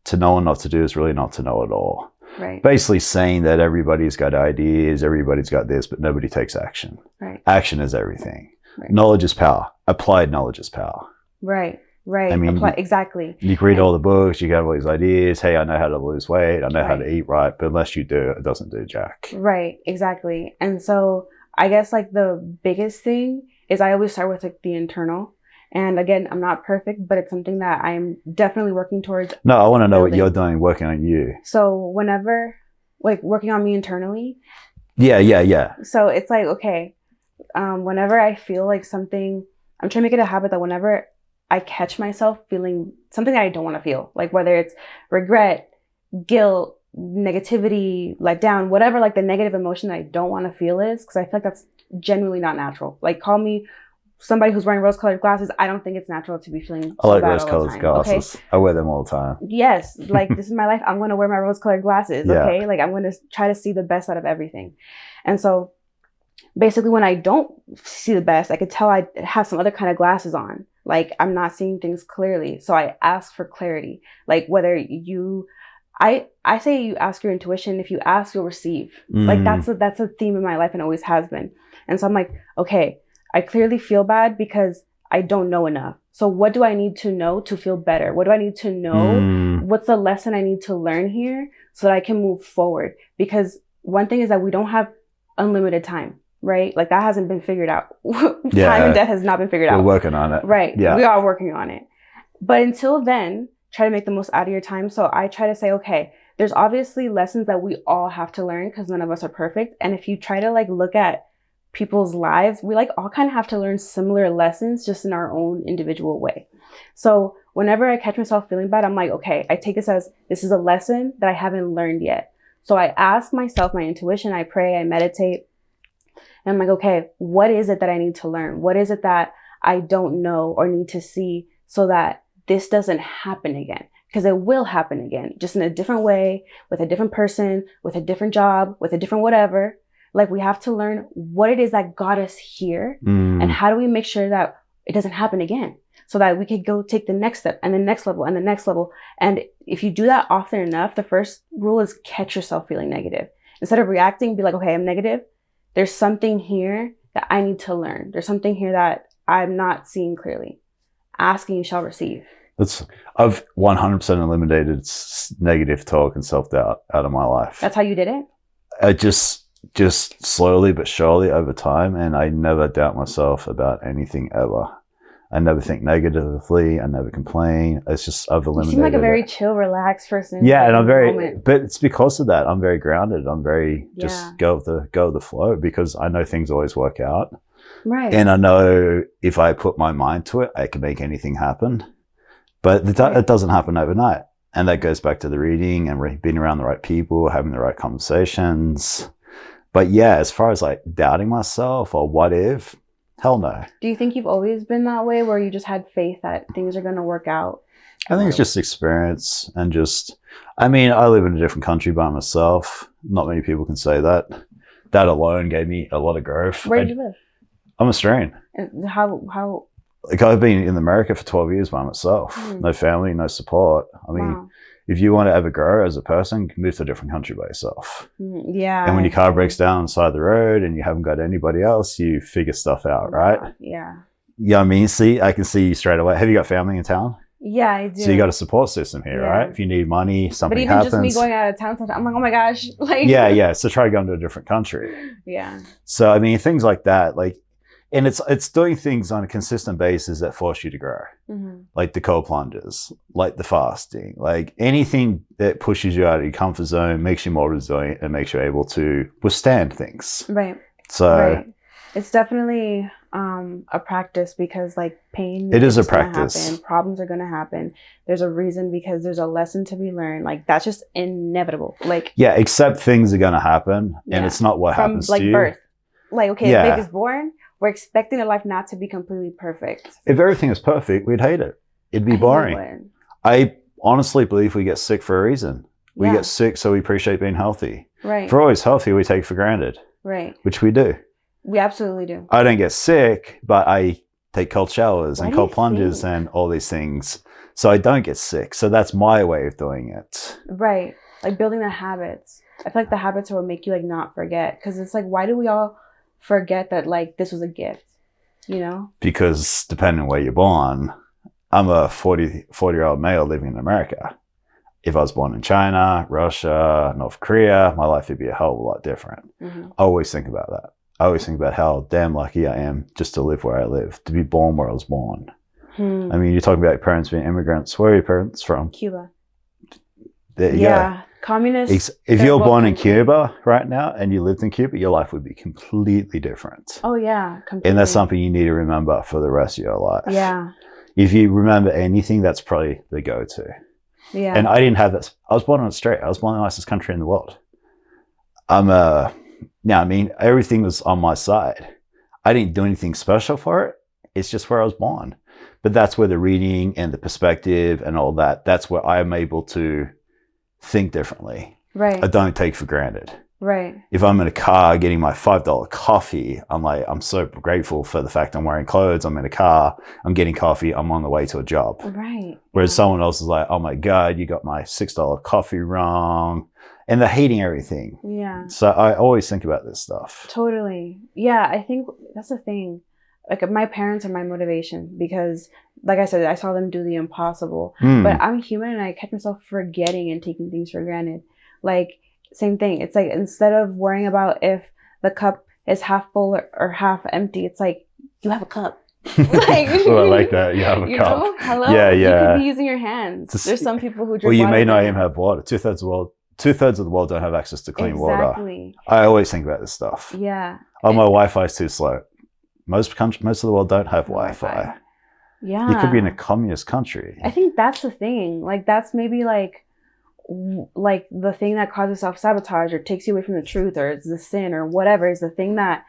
To know and not to do is really not to know at all. Right. Basically saying that everybody's got ideas, everybody's got this, but nobody takes action. Right. Action is everything. Right. Knowledge is power. Applied knowledge is power. Right. Right. I mean, exactly. You can read all the books, you got all these ideas. Hey, I know how to lose weight. I know how to eat right. But unless you do it, it doesn't do jack. Right. Exactly. And so I guess like the biggest thing is I always start with like the internal. And again, I'm not perfect, but it's something that I'm definitely working towards. No, I want to know what you're doing working on you. So whenever, like working on me internally. Yeah. So it's like, okay, whenever I feel like something, I'm trying to make it a habit that whenever I catch myself feeling something that I don't want to feel, like whether it's regret, guilt, negativity, let down, whatever like the negative emotion that I don't want to feel is, because I feel like that's genuinely not natural. Like call me somebody who's wearing rose-colored glasses. I don't think it's natural to be feeling I like rose-colored glasses. Okay? I wear them all the time. Yes, like this is my life. I'm going to wear my rose-colored glasses. Yeah. Okay, like I'm going to try to see the best out of everything. And so basically when I don't see the best, I could tell I have some other kind of glasses on. Like I'm not seeing things clearly. So I ask for clarity. Like whether I say you ask your intuition. If you ask, you'll receive. Like that's a theme in my life and always has been. And so I'm like, okay, I clearly feel bad because I don't know enough. So what do I need to know to feel better? What do I need to know? What's the lesson I need to learn here so that I can move forward? Because one thing is that we don't have unlimited time, right? Like that hasn't been figured out. Time and death has not been figured out. We're working on it. Right. Yeah. We are working on it. But until then, try to make the most out of your time. So I try to say, okay, there's obviously lessons that we all have to learn because none of us are perfect. And if you try to like look at people's lives, we like all kind of have to learn similar lessons just in our own individual way. So whenever I catch myself feeling bad, I'm like, okay, I take this as this is a lesson that I haven't learned yet. So I ask myself, my intuition, I pray, I meditate. And I'm like, okay, what is it that I need to learn? What is it that I don't know or need to see so that this doesn't happen again? Because it will happen again, just in a different way, with a different person, with a different job, with a different whatever. Like we have to learn what it is that got us here and how do we make sure that it doesn't happen again so that we could go take the next step and the next level and the next level. And if you do that often enough, the first rule is catch yourself feeling negative. Instead of reacting, be like, okay, I'm negative. There's something here that I need to learn. There's something here that I'm not seeing clearly. Ask and you shall receive. I've 100% eliminated negative talk and self-doubt out of my life. That's how you did it? I just slowly but surely over time, and I never doubt myself about anything ever. I never think negatively. I never complain. It's just I've eliminated. You seem like a very chill, relaxed person. Yeah, and I'm very, but it's because of that. I'm very grounded. I'm very just go with the flow because I know things always work out. Right. And I know if I put my mind to it, I can make anything happen. But it doesn't happen overnight. And that goes back to the reading and being around the right people, having the right conversations. But yeah, as far as like doubting myself or what if, hell no. Do you think you've always been that way where you just had faith that things are going to work out? I think it's just experience and just, I mean, I live in a different country by myself. Not many people can say that. That alone gave me a lot of growth. Where do you live? I'm Australian. And how? Like, I've been in America for 12 years by myself. No family, no support. I mean, if you want to ever grow as a person, move to a different country by yourself. Yeah. And when your car breaks down on the side of the road and you haven't got anybody else, you figure stuff out, right? Yeah. Yeah, I mean, see, I can see you straight away. Have you got family in town? Yeah, I do. So you got a support system here, right? If you need money, something happens. But even just me going out of town, I'm like, oh my gosh. Like, yeah. So try going to a different country. Yeah. So, I mean, things like that, like, and it's doing things on a consistent basis that force you to grow. Like the cold plunges, like the fasting, like anything that pushes you out of your comfort zone, makes you more resilient and makes you able to withstand things. Right. So it's definitely a practice, because like pain, it is a practice. Happen, problems are going to happen. There's a reason, because there's a lesson to be learned. Like, that's just inevitable. Like, yeah, except things are going to happen, and it's not what happens like to you. Birth. Like, okay, if baby's born, we're expecting a life not to be completely perfect. If everything is perfect, we'd hate it. It'd be boring. I honestly believe we get sick for a reason. We get sick so we appreciate being healthy. Right. If we're always healthy, we take it for granted. Right. Which we do. We absolutely do. I don't get sick, but I take cold showers and cold plunges and all these things. So I don't get sick. So that's my way of doing it. Right. Like building the habits. I feel like the habits are what make you like not forget. Because it's like, why do we all forget that like this was a gift? You know? Because depending on where you're born, I'm a 40-year-old male living in America. If I was born in China, Russia, North Korea, my life would be a hell of a lot different. I always think about that. I always think about how damn lucky I am just to live where I live, to be born where I was born. I mean, you're talking about your parents being immigrants. Where are your parents from? Cuba. There you go. Communist. If you're born in Cuba right now and you lived in Cuba, your life would be completely different. Oh, yeah. Completely. And that's something you need to remember for the rest of your life. Yeah. If you remember anything, that's probably the go-to. Yeah. And I didn't have that. I was born in Australia. I was born in the nicest country in the world. Yeah, I mean, everything was on my side. I didn't do anything special for it. It's just where I was born. But that's where the reading and the perspective and all that, that's where I'm able to think differently. Right. I don't take for granted. Right. If I'm in a car getting my $5 coffee, I'm so grateful for the fact I'm wearing clothes, I'm in a car, I'm getting coffee, I'm on the way to a job. Right. Whereas someone else is like, oh my God, you got my $6 coffee wrong. And they're hating everything. Yeah. So I always think about this stuff. Totally. Yeah, I think that's the thing. Like, my parents are my motivation because, like I said, I saw them do the impossible. But I'm human and I catch myself forgetting and taking things for granted. Like, same thing. It's like, instead of worrying about if the cup is half full or half empty, it's like, you have a cup. Like, oh, I like that. You have a cup. Know? Hello? Yeah. You could be using your hands. There's some people who drink water. Well, you may not even have water. Two-thirds of the world don't have access to clean water. Exactly. I always think about this stuff. Yeah. Oh, my Wi-Fi is too slow. Most of the world don't have Wi-Fi. Yeah. You could be in a communist country. I think that's the thing. Like, that's maybe like the thing that causes self-sabotage or takes you away from the truth, or it's the sin or whatever, is the thing that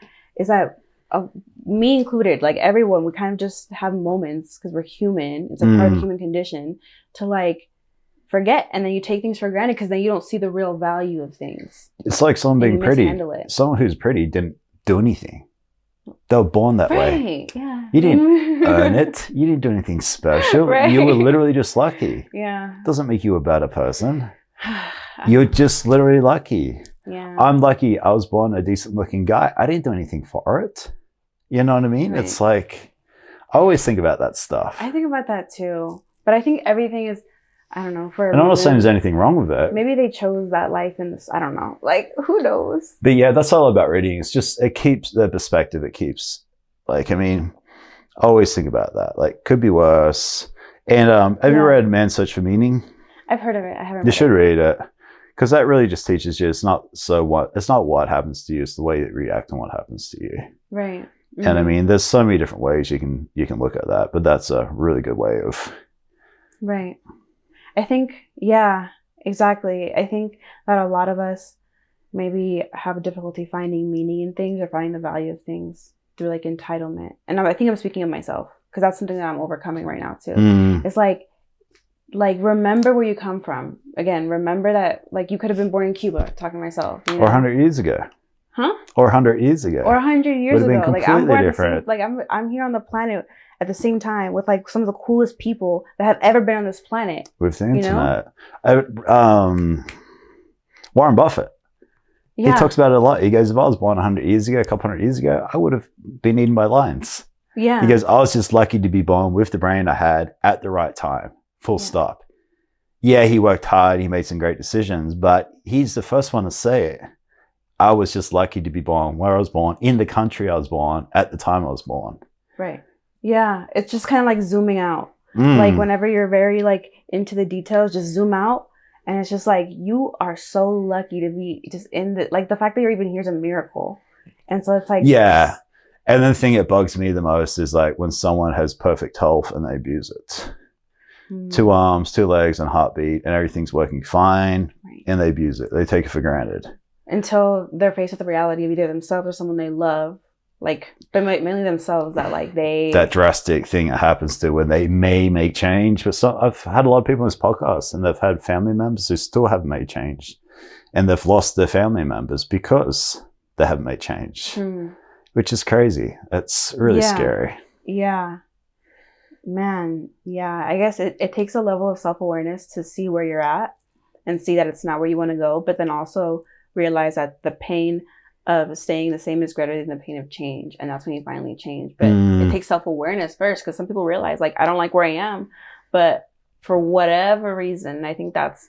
me included, like everyone, we kind of just have moments because we're human. It's a part of the human condition to like forget, and then you take things for granted because then you don't see the real value of things. It's like someone being pretty. Someone who's pretty didn't do anything. They were born that way. Yeah. You didn't earn it. You didn't do anything special. Right. You were literally just lucky. Yeah. Doesn't make you a better person. You're just literally lucky. Yeah. I'm lucky I was born a decent looking guy. I didn't do anything for it. You know what I mean? Right. It's like, I always think about that stuff. I think about that too. But I think everything is, I don't know. And I'm not saying there's anything wrong with it. Maybe they chose that life in this. I don't know. Like, who knows? But yeah, that's all about reading. It's just, it keeps the perspective. It keeps, like, I mean, I always think about that. Like, could be worse. And have you read Man's Search for Meaning? I've heard of it. I haven't read it. You should read it. Because that really just teaches you it's not what happens to you, it's the way that you react on what happens to you. Right. Mm-hmm. And I mean, there's so many different ways you can look at that, but that's a really good way of. Right. I think, yeah, exactly. I think that a lot of us maybe have difficulty finding meaning in things or finding the value of things through like entitlement. And I think I'm speaking of myself because that's something that I'm overcoming right now too. It's like, like, remember where you come from. Again, remember that, like, you could have been born in Cuba, talking to myself. You know? Or 100 years ago. Huh? Or 100 years ago. Or 100 years Would have ago. been Like, I'm completely born different. like, I'm here on the planet at the same time with, like, some of the coolest people that have ever been on this planet. With the you know? internet. Warren Buffett. Yeah. He talks about it a lot. He goes, if I was born 100 years ago, a couple hundred years ago, I would have been eaten by lions. Yeah. He goes, I was just lucky to be born with the brain I had at the right time. Full stop. Yeah, he worked hard. He made some great decisions, but he's the first one to say it. I was just lucky to be born where I was born, in the country I was born, at the time I was born. Right. Yeah. It's just kind of like zooming out. Like, whenever you're very, like, into the details, just zoom out. And it's just like, you are so lucky to be just in the, like, the fact that you're even here is a miracle. And so it's like, yeah. And the thing that bugs me the most is, like, when someone has perfect health and they abuse it. 2 arms, 2 legs, and heartbeat, and everything's working fine, and they abuse it. They take it for granted. Until they're faced with the reality of either themselves or someone they love. Like, but mainly themselves, that, like, that drastic thing that happens to when they may make change. But I've had a lot of people on this podcast, and they've had family members who still haven't made change, and they've lost their family members because they haven't made change, which is crazy. It's really scary. Yeah, man. Yeah, I guess it takes a level of self-awareness to see where you're at and see that it's not where you want to go, but then also realize that the pain of staying the same is greater than the pain of change. And that's when you finally change. But it takes self-awareness first, because some people realize, like, I don't like where I am, but for whatever reason, I think that's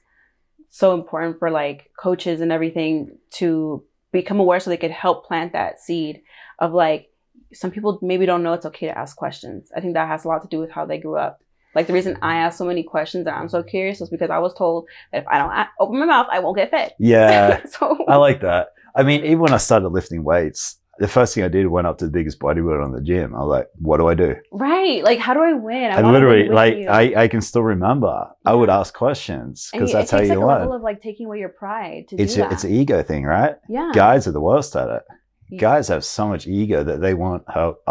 so important for, like, coaches and everything to become aware so they could help plant that seed of, like, some people maybe don't know it's okay to ask questions. I think that has a lot to do with how they grew up. Like, the reason I ask so many questions and I'm so curious is because I was told that if I don't open my mouth, I won't get fed. Yeah. So I like that. I mean, even when I started lifting weights, the first thing I did, went up to the biggest bodybuilder in the gym. I was like, what do I do? Right. Like, how do I win? I literally, like, I can still remember. I would ask questions because that's how you learn. It takes, like, a level of, like, taking away your pride to do that. It's an ego thing, right? Yeah. Guys are the worst at it. Yeah. Guys have so much ego that they want help.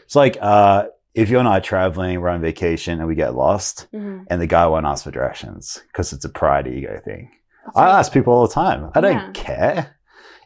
It's like, if you and I are traveling, we're on vacation, and we get lost, and the guy won't ask for directions because it's a pride ego thing. I ask people all the time. I don't care.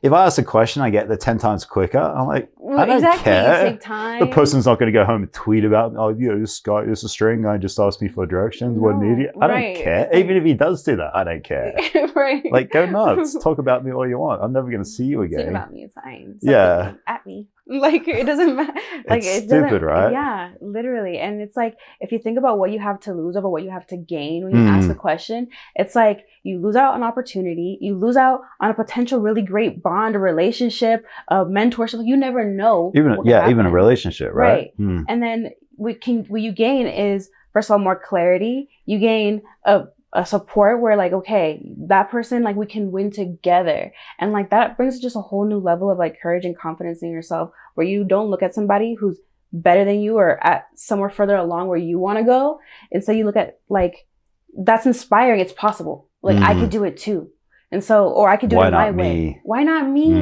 If I ask a question, I get the 10 times quicker. I'm like, I don't care. You take time. The person's not going to go home and tweet about, oh, you know, this Australian guy just asked me for directions. What an idiot. I don't care. Like, even if he does do that, I don't care. Right. Like, go nuts. Talk about me all you want. I'm never going to see you again. Talk about me, it's fine. Stop at me. Like, it doesn't matter. Like, it's stupid, right? Yeah, literally. And it's like, if you think about what you have to lose over what you have to gain when you ask a question, it's like you lose out on opportunity, you lose out on a potential really great bond, a relationship, a mentorship. You never know. Even a relationship, right? And then what you gain is, first of all, more clarity. You gain a support where, like, okay, that person, like, we can win together. And, like, that brings just a whole new level of, like, courage and confidence in yourself, where you don't look at somebody who's better than you or at somewhere further along where you want to go. And so you look at, like, that's inspiring. It's possible. Like, I could do it too. And so, or I could do it my way. Why not me?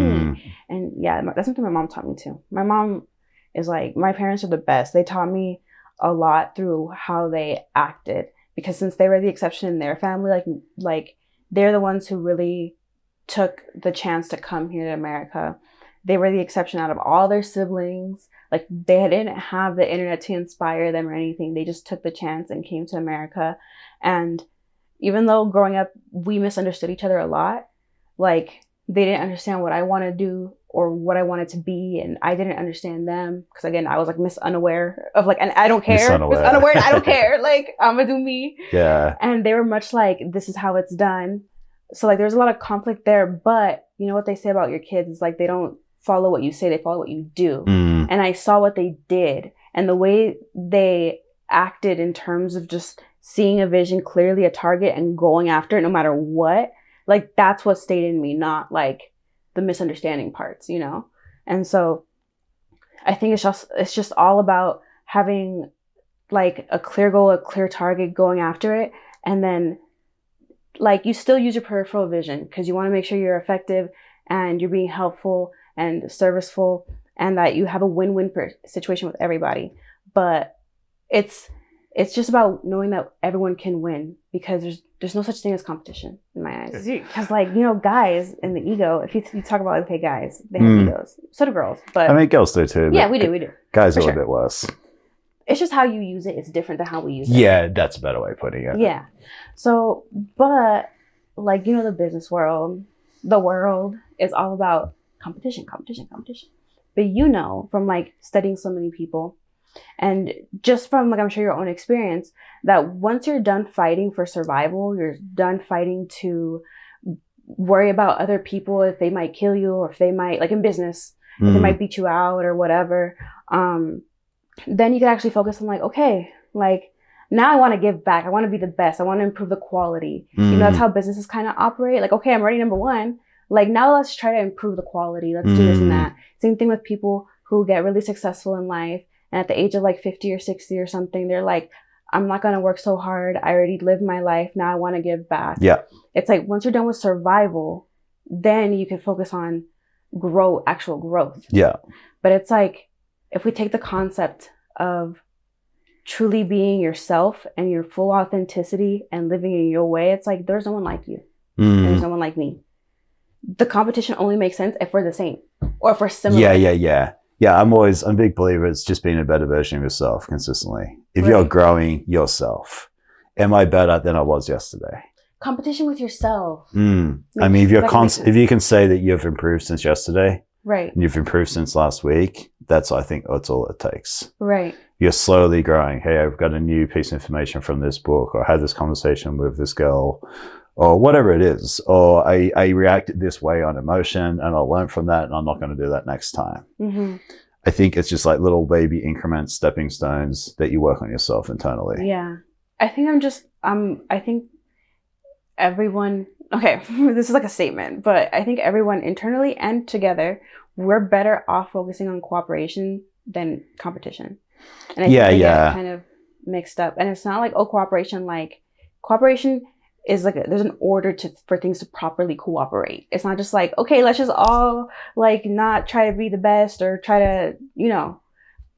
And yeah, that's something my mom taught me too. My mom is like, my parents are the best. They taught me a lot through how they acted. Because since they were the exception in their family, like they're the ones who really took the chance to come here to America. They were the exception out of all their siblings. Like, they didn't have the internet to inspire them or anything. They just took the chance and came to America. And even though growing up, we misunderstood each other a lot, like, they didn't understand what I want to do or what I wanted to be, and I didn't understand them because, again, I was like unaware of, like, and I don't care. Miss unaware, and I don't care. Like, I'm gonna do me. Yeah. And they were much like, this is how it's done. So, like, there's a lot of conflict there. But you know what they say about your kids is, like, they don't follow what you say, they follow what you do. And I saw what they did and the way they acted in terms of just seeing a vision clearly, a target, and going after it no matter what. Like, that's what stayed in me, not like the misunderstanding parts, you know? And so I think it's just all about having, like, a clear goal, a clear target, going after it. And then, like, you still use your peripheral vision because you want to make sure you're effective and you're being helpful and serviceful and that you have a win-win situation with everybody. But it's it's just about knowing that everyone can win, because there's no such thing as competition in my eyes. Because like, you know, guys and the ego, if you talk about, okay, guys, they have egos. So do girls. But I mean, girls do too. Yeah, we do. Guys are For a bit worse. It's just how you use it. It's different than how we use it. Yeah, that's a better way of putting it. Yeah. So, but like, you know, the business world, the world is all about competition. But you know, from like studying so many people, and just from like, I'm sure your own experience, that once you're done fighting for survival, you're done fighting to worry about other people, if they might kill you, or if they might, like in business, if they might beat you out or whatever. Then you can actually focus on like, okay, like now I want to give back. I want to be the best. I want to improve the quality. You know, that's how businesses kind of operate. Like, okay, I'm already number one. Like now let's try to improve the quality. Let's do this and that. Same thing with people who get really successful in life. And at the age of like 50 or 60 or something, they're like, I'm not going to work so hard. I already lived my life. Now I want to give back. Yeah. It's like once you're done with survival, then you can focus on actual growth. Yeah. But it's like, if we take the concept of truly being yourself and your full authenticity and living in your way, it's like, there's no one like you. And there's no one like me. The competition only makes sense if we're the same or if we're similar. Yeah, I'm a big believer it's just being a better version of yourself consistently. If you're growing yourself, am I better than I was yesterday? Competition with yourself. I mean, if you can say that you've improved since yesterday, right, and you've improved since last week, I think that's all it takes. Right. You're slowly growing. Hey, I've got a new piece of information from this book, or I had this conversation with this girl, or whatever it is, or I reacted this way on emotion and I learned from that and I'm not going to do that next time. I think it's just like little baby increments, stepping stones that you work on yourself internally. Yeah. I think I think everyone, okay, this is like a statement, but I think everyone internally and together, we're better off focusing on cooperation than competition. And I think they get kind of mixed up. And it's not like, cooperation is like there's an order for things to properly cooperate. It's not just like, okay, let's just all like not try to be the best or try to, you know,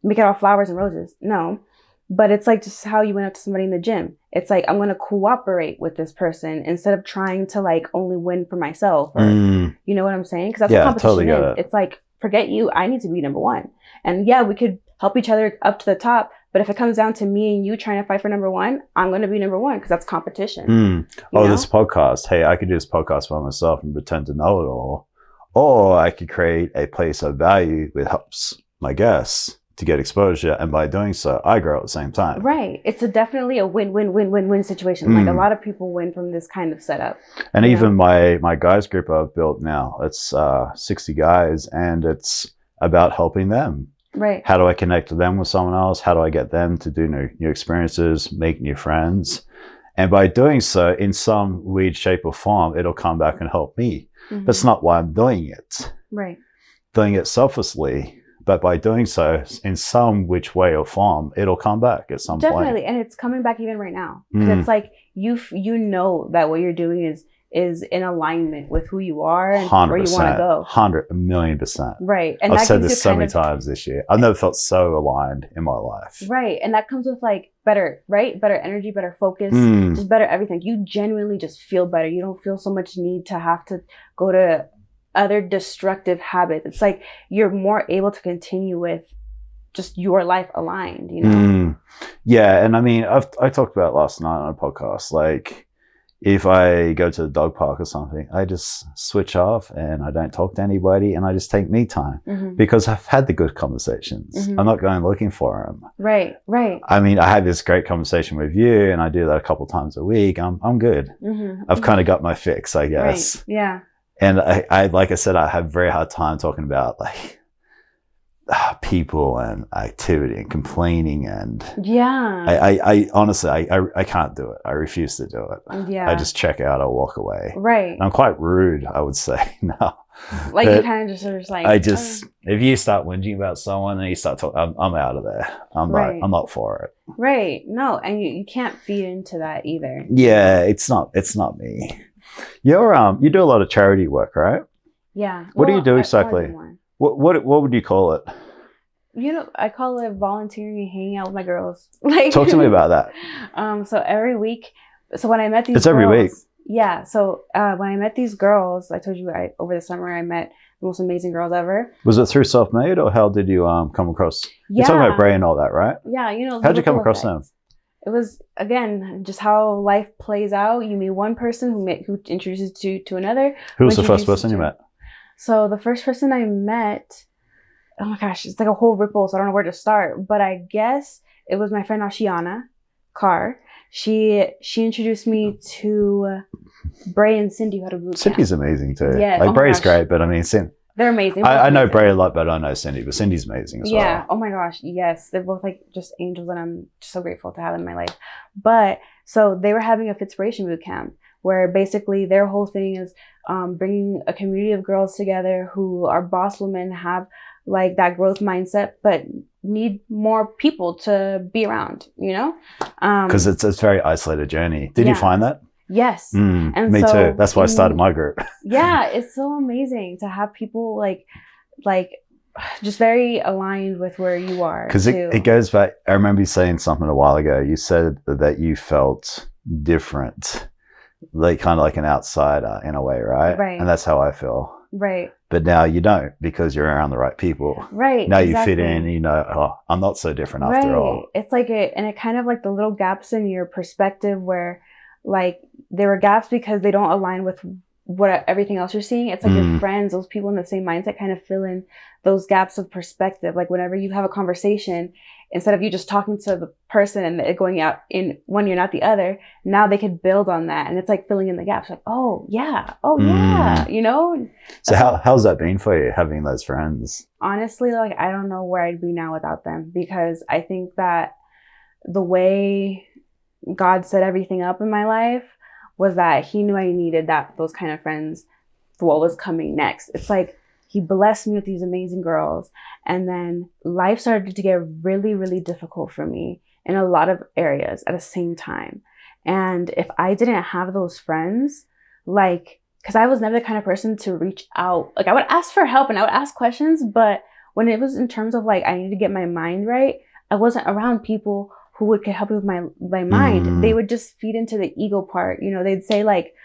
make it all flowers and roses. No, but it's like just how you went up to somebody in the gym. It's like, I'm going to cooperate with this person instead of trying to like only win for myself, or you know what I'm saying? Because that's what competition is. It's like, forget you, I need to be number one. And yeah, we could help each other up to the top. But if it comes down to me and you trying to fight for number one, I'm going to be number one because that's competition. This podcast. Hey, I could do this podcast by myself and pretend to know it all. Or I could create a place of value that helps my guests to get exposure. And by doing so, I grow at the same time. Right. It's definitely a win-win-win-win-win situation. Like a lot of people win from this kind of setup. And even my guys group I've built now, it's 60 guys and it's about helping them. Right. How do I connect them with someone else? How do I get them to do new experiences, make new friends? And by doing so, in some weird shape or form, it'll come back and help me. That's not why I'm doing it. Right. Doing it selflessly. But by doing so, in some which way or form, it'll come back at some point. Definitely. And it's coming back even right now. Because it's like, you know that what you're doing is in alignment with who you are and where you want to go. 100,000,000%. Right. And I've said this so many times this year. I've never felt so aligned in my life. Right. And that comes with like better energy, better focus, just better everything. You genuinely just feel better. You don't feel so much need to have to go to other destructive habits. It's like you're more able to continue with just your life aligned, you know? Yeah. And I mean, I talked about last night on a podcast, like, if I go to the dog park or something, I just switch off and I don't talk to anybody and I just take me time because I've had the good conversations. I'm not going looking for them. Right. I mean, I had this great conversation with you and I do that a couple times a week. I'm good. I've kind of got my fix, I guess. Right. Yeah. And I like I said, I have a very hard time talking about like people and activity and complaining and I honestly I can't do it. I refuse to do it. Yeah. I just check out or walk away. Right. I'm quite rude, I would say now. Like you kind of just like if you start whinging about someone and you start talking, I'm out of there. I'm not for it. Right. No, and you can't feed into that either. Yeah, it's not me. You do a lot of charity work, right? Yeah. What do you do exactly? What would you call it? I call it volunteering and hanging out with my girls. Like, Talk to me about that. So every week, so when I met these It's every week. Yeah. So when I met these girls, I told you over the summer I met the most amazing girls ever. Was it through Self-Made, or how did you come across? Yeah. You're talking about Bray and all that, right? Yeah. How'd you come across them? It was, again, just how life plays out. You meet one person who introduces you to another. Who was the first person you met? So the first person I met, oh my gosh, it's like a whole ripple, so I don't know where to start. But I guess it was my friend Ashiana Carr. She introduced me to Bray and Cindy, who had a boot camp. Cindy's amazing too. Yeah. Like, Bray's great, but I mean, they're amazing. I know Bray a lot better than I know Cindy, but Cindy's amazing as well. Yeah. Oh my gosh. Yes. They're both like just angels, and I'm just so grateful to have them in my life. But so they were having a Fitspiration boot camp where basically their whole thing is bringing a community of girls together who are boss women, have like that growth mindset, but need more people to be around, because Yes. And me too. That's why I started my group. Yeah, it's so amazing to have people like just very aligned with where you are. Because it goes back. I remember you saying something a while ago. You said that you felt different, like kind of like an outsider in a way, right? Right. And that's how I feel. Right. But now you don't, because you're around the right people. Right. Now you fit in, I'm not so different after all. It's like it kind of like the little gaps in your perspective where like there were gaps because they don't align with what everything else you're seeing. It's like your friends, those people in the same mindset kind of fill in those gaps of perspective. Like whenever you have a conversation, instead of you just talking to the person and it going out in one ear, not the other, now they could build on that. And it's like filling in the gaps. Like, oh yeah. So how's that been for you, having those friends? Honestly, like, I don't know where I'd be now without them, because I think that the way God set everything up in my life was that he knew I needed those kind of friends for what was coming next. It's like he blessed me with these amazing girls, and then life started to get really, really difficult for me in a lot of areas at the same time. And if I didn't have those friends, like, because I was never the kind of person to reach out, like I would ask for help and I would ask questions, but when it was in terms of like I need to get my mind right, I wasn't around people who could help me with my mind. They would just feed into the ego part. They'd say like,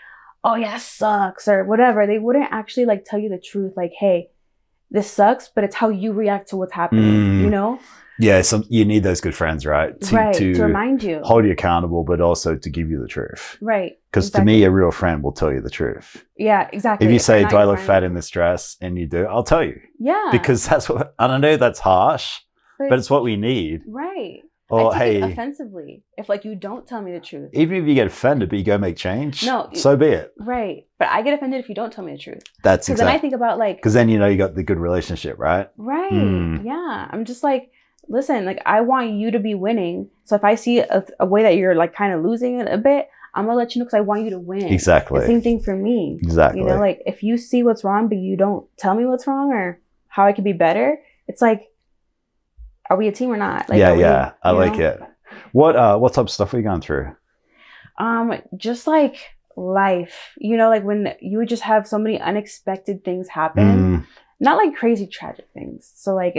oh yeah, it sucks or whatever. They wouldn't actually like tell you the truth. Like, hey, this sucks, but it's how you react to what's happening, Yeah, you need those good friends, right? To remind you. Hold you accountable, but also to give you the truth. Right. Because to me, a real friend will tell you the truth. Yeah, exactly. If you say, do I look fat in this dress? And you do, I'll tell you. Yeah. Because that's what, I don't know, that's harsh, but it's what we need. Right. Or I take hey, it offensively if like you don't tell me the truth. Even if you get offended, but you go make change, no, so be it. Right. But I get offended if you don't tell me the truth. That's exactly. Because then I think about like, because then you got the good relationship, right? Right. Yeah. I'm just like, listen, like I want you to be winning. So if I see a way that you're like kind of losing it a bit, I'm gonna let you know because I want you to win. Exactly. The same thing for me. Exactly. Like if you see what's wrong, but you don't tell me what's wrong or how I could be better, it's like, are we a team or not? Like, yeah. I like it. What type of stuff are you going through? Just like life, like when you would just have so many unexpected things happen, not like crazy tragic things. So like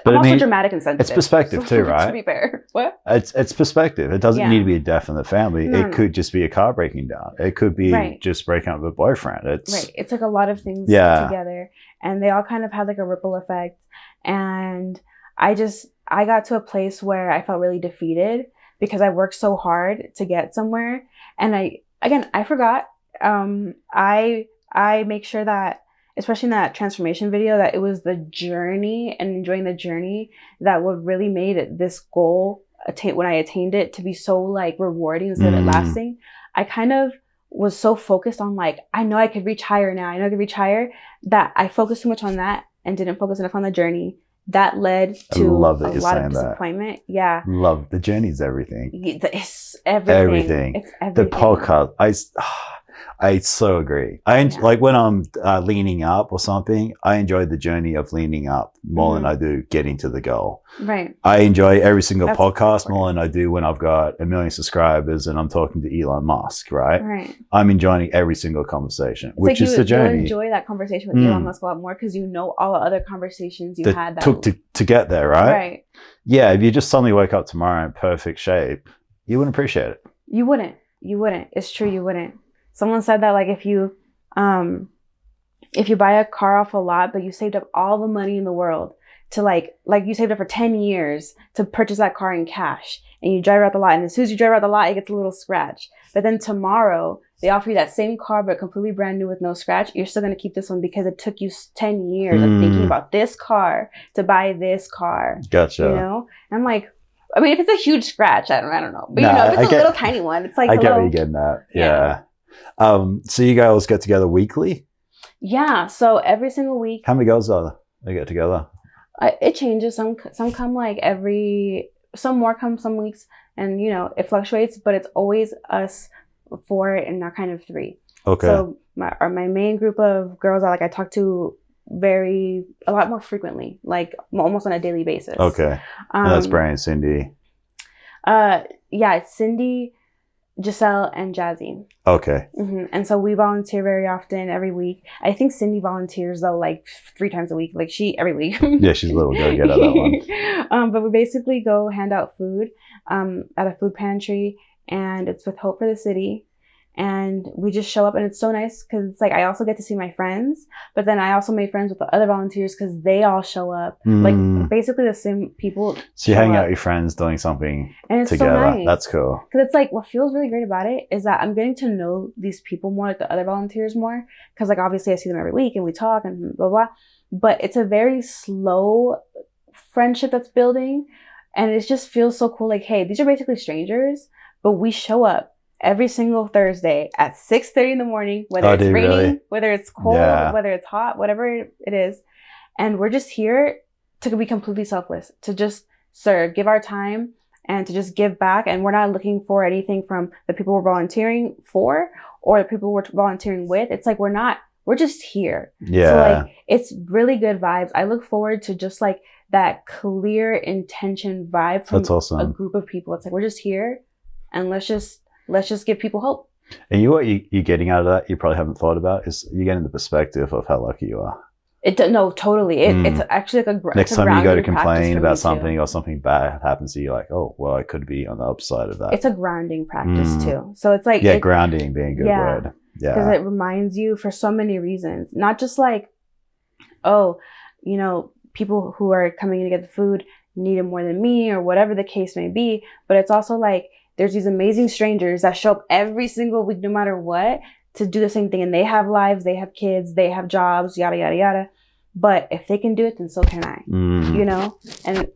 I'm also dramatic and sensitive. It's perspective too, right? To be fair, what? It's perspective. It doesn't need to be a death in the family. No. It could just be a car breaking down. It could be just breaking up with a boyfriend. It's like a lot of things together, and they all kind of had like a ripple effect. And I got to a place where I felt really defeated because I worked so hard to get somewhere. And I forgot. I make sure that, especially in that transformation video, that it was the journey and enjoying the journey that would really made this goal, when I attained it, to be so like rewarding instead of lasting. I kind of was so focused on like, I know I could reach higher now. I know I could reach higher, that I focused too much on that and didn't focus enough on the journey. That led to a lot of disappointment. That. Yeah. Love the journey's everything. It's everything. It's everything. The podcast. I so agree. Like when I'm leaning up or something, I enjoy the journey of leaning up more than I do getting to the goal. Right. I enjoy every single podcast more than I do when I've got 1 million subscribers and I'm talking to Elon Musk, right? Right. I'm enjoying every single conversation, It's which like is the journey. You enjoy that conversation with Elon Musk a lot more because you know all the other conversations you had that took to get there, right? Right. Yeah, if you just suddenly wake up tomorrow in perfect shape, you wouldn't appreciate it. You wouldn't. It's true, you wouldn't. Someone said that like if you buy a car off a lot, but you saved up all the money in the world to like you saved up for 10 years to purchase that car in cash, and you drive out the lot, and as soon as you drive out the lot, it gets a little scratch. But then tomorrow they offer you that same car but completely brand new with no scratch. You're still going to keep this one because it took you 10 years of thinking about this car to buy this car. Gotcha. You know? And I'm like, I mean, if it's a huge scratch, I don't know. But if it's a little tiny one, it's like, I get what you're getting at. Yeah. So you guys get together weekly? Yeah. So every single week. How many girls are they get together? It changes. Some come like some more come some weeks, and it fluctuates, but it's always us 4 and now kind of 3. Okay. So my main group of girls are like I talk to a lot more frequently, like almost on a daily basis. Okay. And that's Brian, Cindy. Yeah, it's Cindy, Giselle, and Jazzy. Okay. Mm-hmm. And so we volunteer very often, every week. I think Cindy volunteers though like 3 times a week, like every week. Yeah, she's a little go-getter, that one. But we basically go hand out food at a food pantry, and it's with Hope for the City. And we just show up, and it's so nice because it's like I also get to see my friends, but then I also made friends with the other volunteers because they all show up, like basically the same people. So you hang out with your friends doing something and it's together. So nice. That's cool. Because it's like what feels really great about it is that I'm getting to know these people more, like the other volunteers more. Because like obviously I see them every week and we talk and blah blah, but it's a very slow friendship that's building, and it just feels so cool. Like, hey, these are basically strangers, but we show up every single Thursday at 6:30 in the morning, whether it's raining, really? Whether it's cold, whether it's hot, whatever it is. And we're just here to be completely selfless, to just serve, give our time, and to just give back. And we're not looking for anything from the people we're volunteering for or the people we're volunteering with. It's like we're just here. Yeah. So like it's really good vibes. I look forward to just like that clear intention vibe from a group of people. It's like we're just here, and let's just give people hope. And what you're getting out of that, you probably haven't thought about, is you're getting the perspective of how lucky you are. No, totally. It's actually like next time you go to complain about something or something bad happens to you, like, oh, well, I could be on the upside of that. It's a grounding practice too. So it's like grounding being a good word. Yeah, because it reminds you for so many reasons, not just like, oh, people who are coming in to get the food need it more than me or whatever the case may be, but it's also like there's these amazing strangers that show up every single week, no matter what, to do the same thing. And they have lives, they have kids, they have jobs, yada, yada, yada. But if they can do it, then so can I, And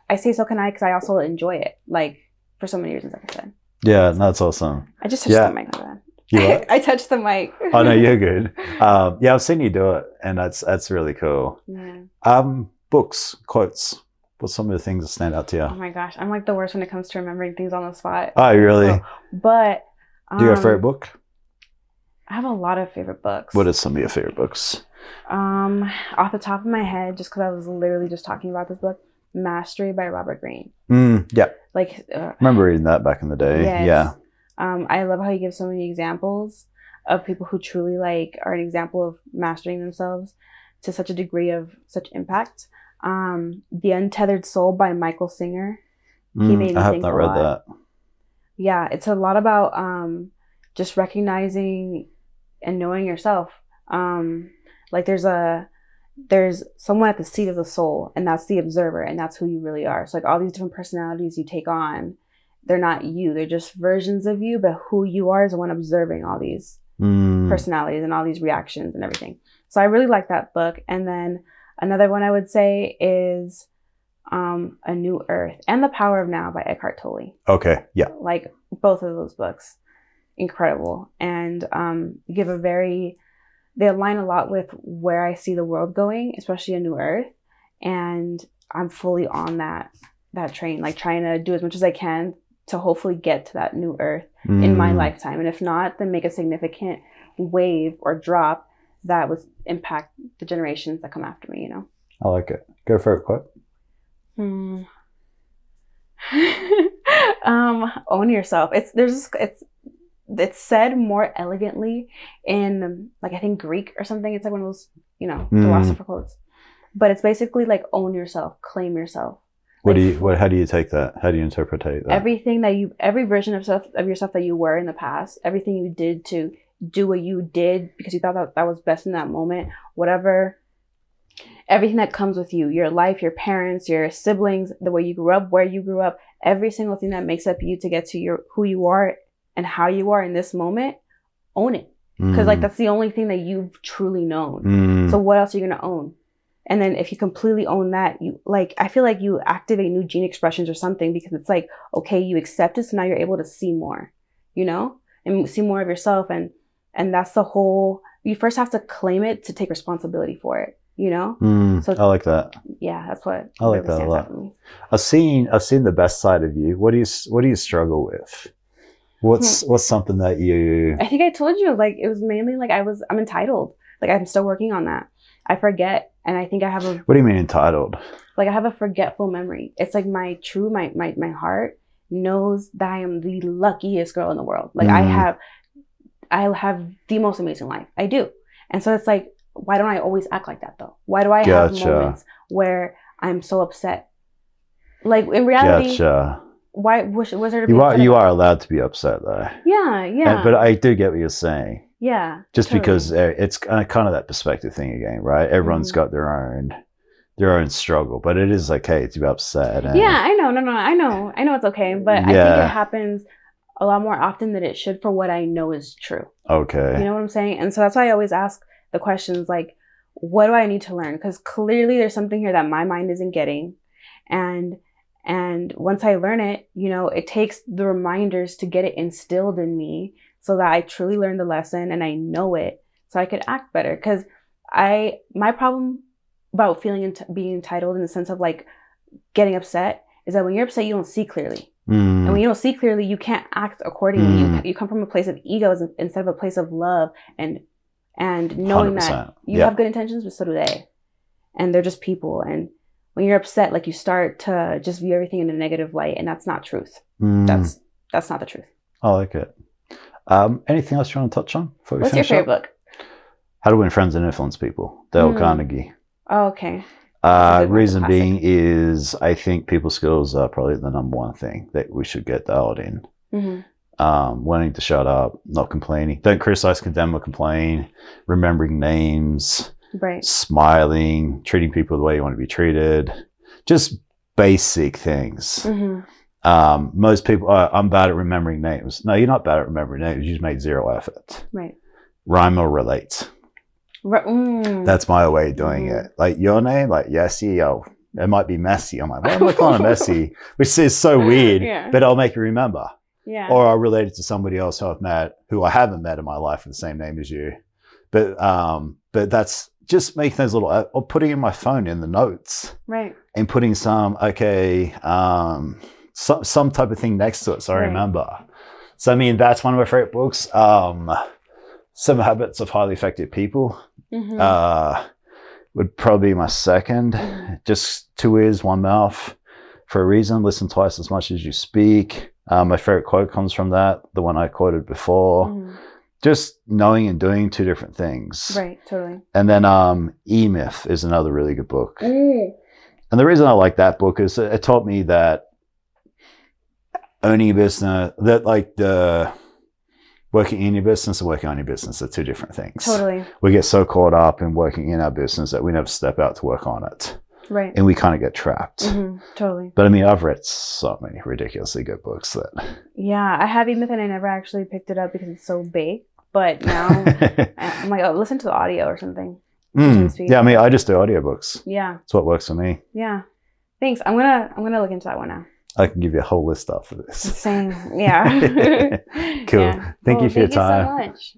I say so can I because I also enjoy it, like, for so many reasons, like I said. Yeah, that's awesome. I just touched the mic, my bad. You what? I touched the mic. Oh, no, you're good. I've seen you do it, and that's really cool. Yeah. Books, quotes. What's some of the things that stand out to you? Oh my gosh, I'm like the worst when it comes to remembering things on the spot. Oh, really? But do you have a favorite book? I have a lot of favorite books. What are some of your favorite books? Off the top of my head, just because I was literally just talking about this book, Mastery by Robert Greene. Yeah. Like, remember reading that back in the day? Yes. Yeah. I love how he gives so many examples of people who truly like are an example of mastering themselves to such a degree of such impact. The Untethered Soul by Michael Singer. He made me I have think not a read lot. that. Yeah, it's a lot about just recognizing and knowing yourself. Like there's someone at the seat of the soul, and that's the observer, and that's who you really are. So like all these different personalities you take on, they're not you, they're just versions of you, but who you are is the one observing all these personalities and all these reactions and everything. So I really like that book. And then another one I would say is A New Earth and The Power of Now by Eckhart Tolle. Okay, yeah. Like both of those books, incredible. And they align a lot with where I see the world going, especially A New Earth. And I'm fully on that train, like trying to do as much as I can to hopefully get to that new earth in my lifetime. And if not, then make a significant wave or drop that would impact the generations that come after me, you know? I like it. Go for it, quote. Own yourself. It's said more elegantly in, like, I think Greek or something. It's like one of those, you know, philosopher quotes. But it's basically like, own yourself, claim yourself. How do you take that? How do you interpret that? Every version of yourself that you were in the past, everything you did to do what you did because you thought that was best in that moment, whatever, everything that comes with you, your life, your parents, your siblings, the way you grew up, where you grew up, every single thing that makes up you to get to who you are and how you are in this moment, own it. Because like, that's the only thing that you've truly known. So what else are you going to own? And then if you completely own that, I feel like you activate new gene expressions or something, because it's like, okay, you accept it. So now you're able to see more, you know, and see more of yourself. And that's the whole, you first have to claim it to take responsibility for it, you know? So I like that. Yeah, that's what I like that a lot. I've seen the best side of you. What do you struggle with? What's something that you... I think I told you, like, it was mainly like I'm entitled. Like, I'm still working on that. I forget. And I think I have a... What do you mean entitled? Like, I have a forgetful memory. It's like my heart knows that I am the luckiest girl in the world. Like, I have the most amazing life. I do. And so it's like, why don't I always act like that though? Why do I have moments where I'm so upset? Like, in reality, why was there to be upset? You are allowed to be upset though. Yeah. But I do get what you're saying. Yeah. Just totally. Because it's kind of that perspective thing again, right? Everyone's got their own struggle, but it is okay to be upset. Yeah, I know. No, I know it's okay, but I think it happens a lot more often than it should for what I know is true. Okay. You know what I'm saying? And so that's why I always ask the questions like, what do I need to learn? Because clearly there's something here that my mind isn't getting. And once I learn it, you know, it takes the reminders to get it instilled in me so that I truly learn the lesson and I know it so I could act better. Because my problem about being entitled in the sense of like getting upset is that when you're upset, you don't see clearly. And when you don't see clearly, you can't act accordingly. You come from a place of ego instead of a place of love and knowing 100%. That you have good intentions, but so do they. And they're just people. And when you're upset, like, you start to just view everything in a negative light, and that's not truth. That's not the truth. I like it. Anything else you want to touch on? What's your favorite book? How to Win Friends and Influence People, Dale Carnegie. Oh, okay. Reason being is I think people skills are probably the number one thing that we should get dialed in. Wanting to shut up, not complaining. Don't criticize, condemn, or complain. Remembering names. Right. Smiling. Treating people the way you want to be treated. Just basic things. Most people, I'm bad at remembering names. No, you're not bad at remembering names. You just made zero effort. Right. Rhyme or relate. That's my way of doing it. Like, your name, like Yessi, it might be Messy. I'm like, why am I calling it Messy? Which is so weird, but I'll make you remember. Yeah. Or I'll relate it to somebody else who I haven't met in my life with the same name as you. But that's just making those little, or putting in my phone in the notes. Right. And putting some type of thing next to it so I remember. So, I mean, that's one of my favorite books. 7 Habits of Highly Effective People would probably be my second. Just 2 ears, 1 mouth. For a reason, listen twice as much as you speak. My favorite quote comes from that, the one I quoted before. Just knowing and doing 2 different things. Right, totally. And then E-Myth is another really good book. And the reason I like that book is it taught me that owning a business, that like the working in your business and working on your business are 2 different things. Totally. We get so caught up in working in our business that we never step out to work on it. Right. And we kind of get trapped. Totally. But I mean, I've read so many ridiculously good books that... Yeah, I have E-Myth and I never actually picked it up because it's so big. But now I'm like, listen to the audio or something. Yeah, I mean, I just do audiobooks. Yeah. It's what works for me. Yeah. Thanks. I'm gonna look into that one now. I can give you a whole list after this. Same. Yeah. Cool. Yeah. Thank you for your time. Thank you so much.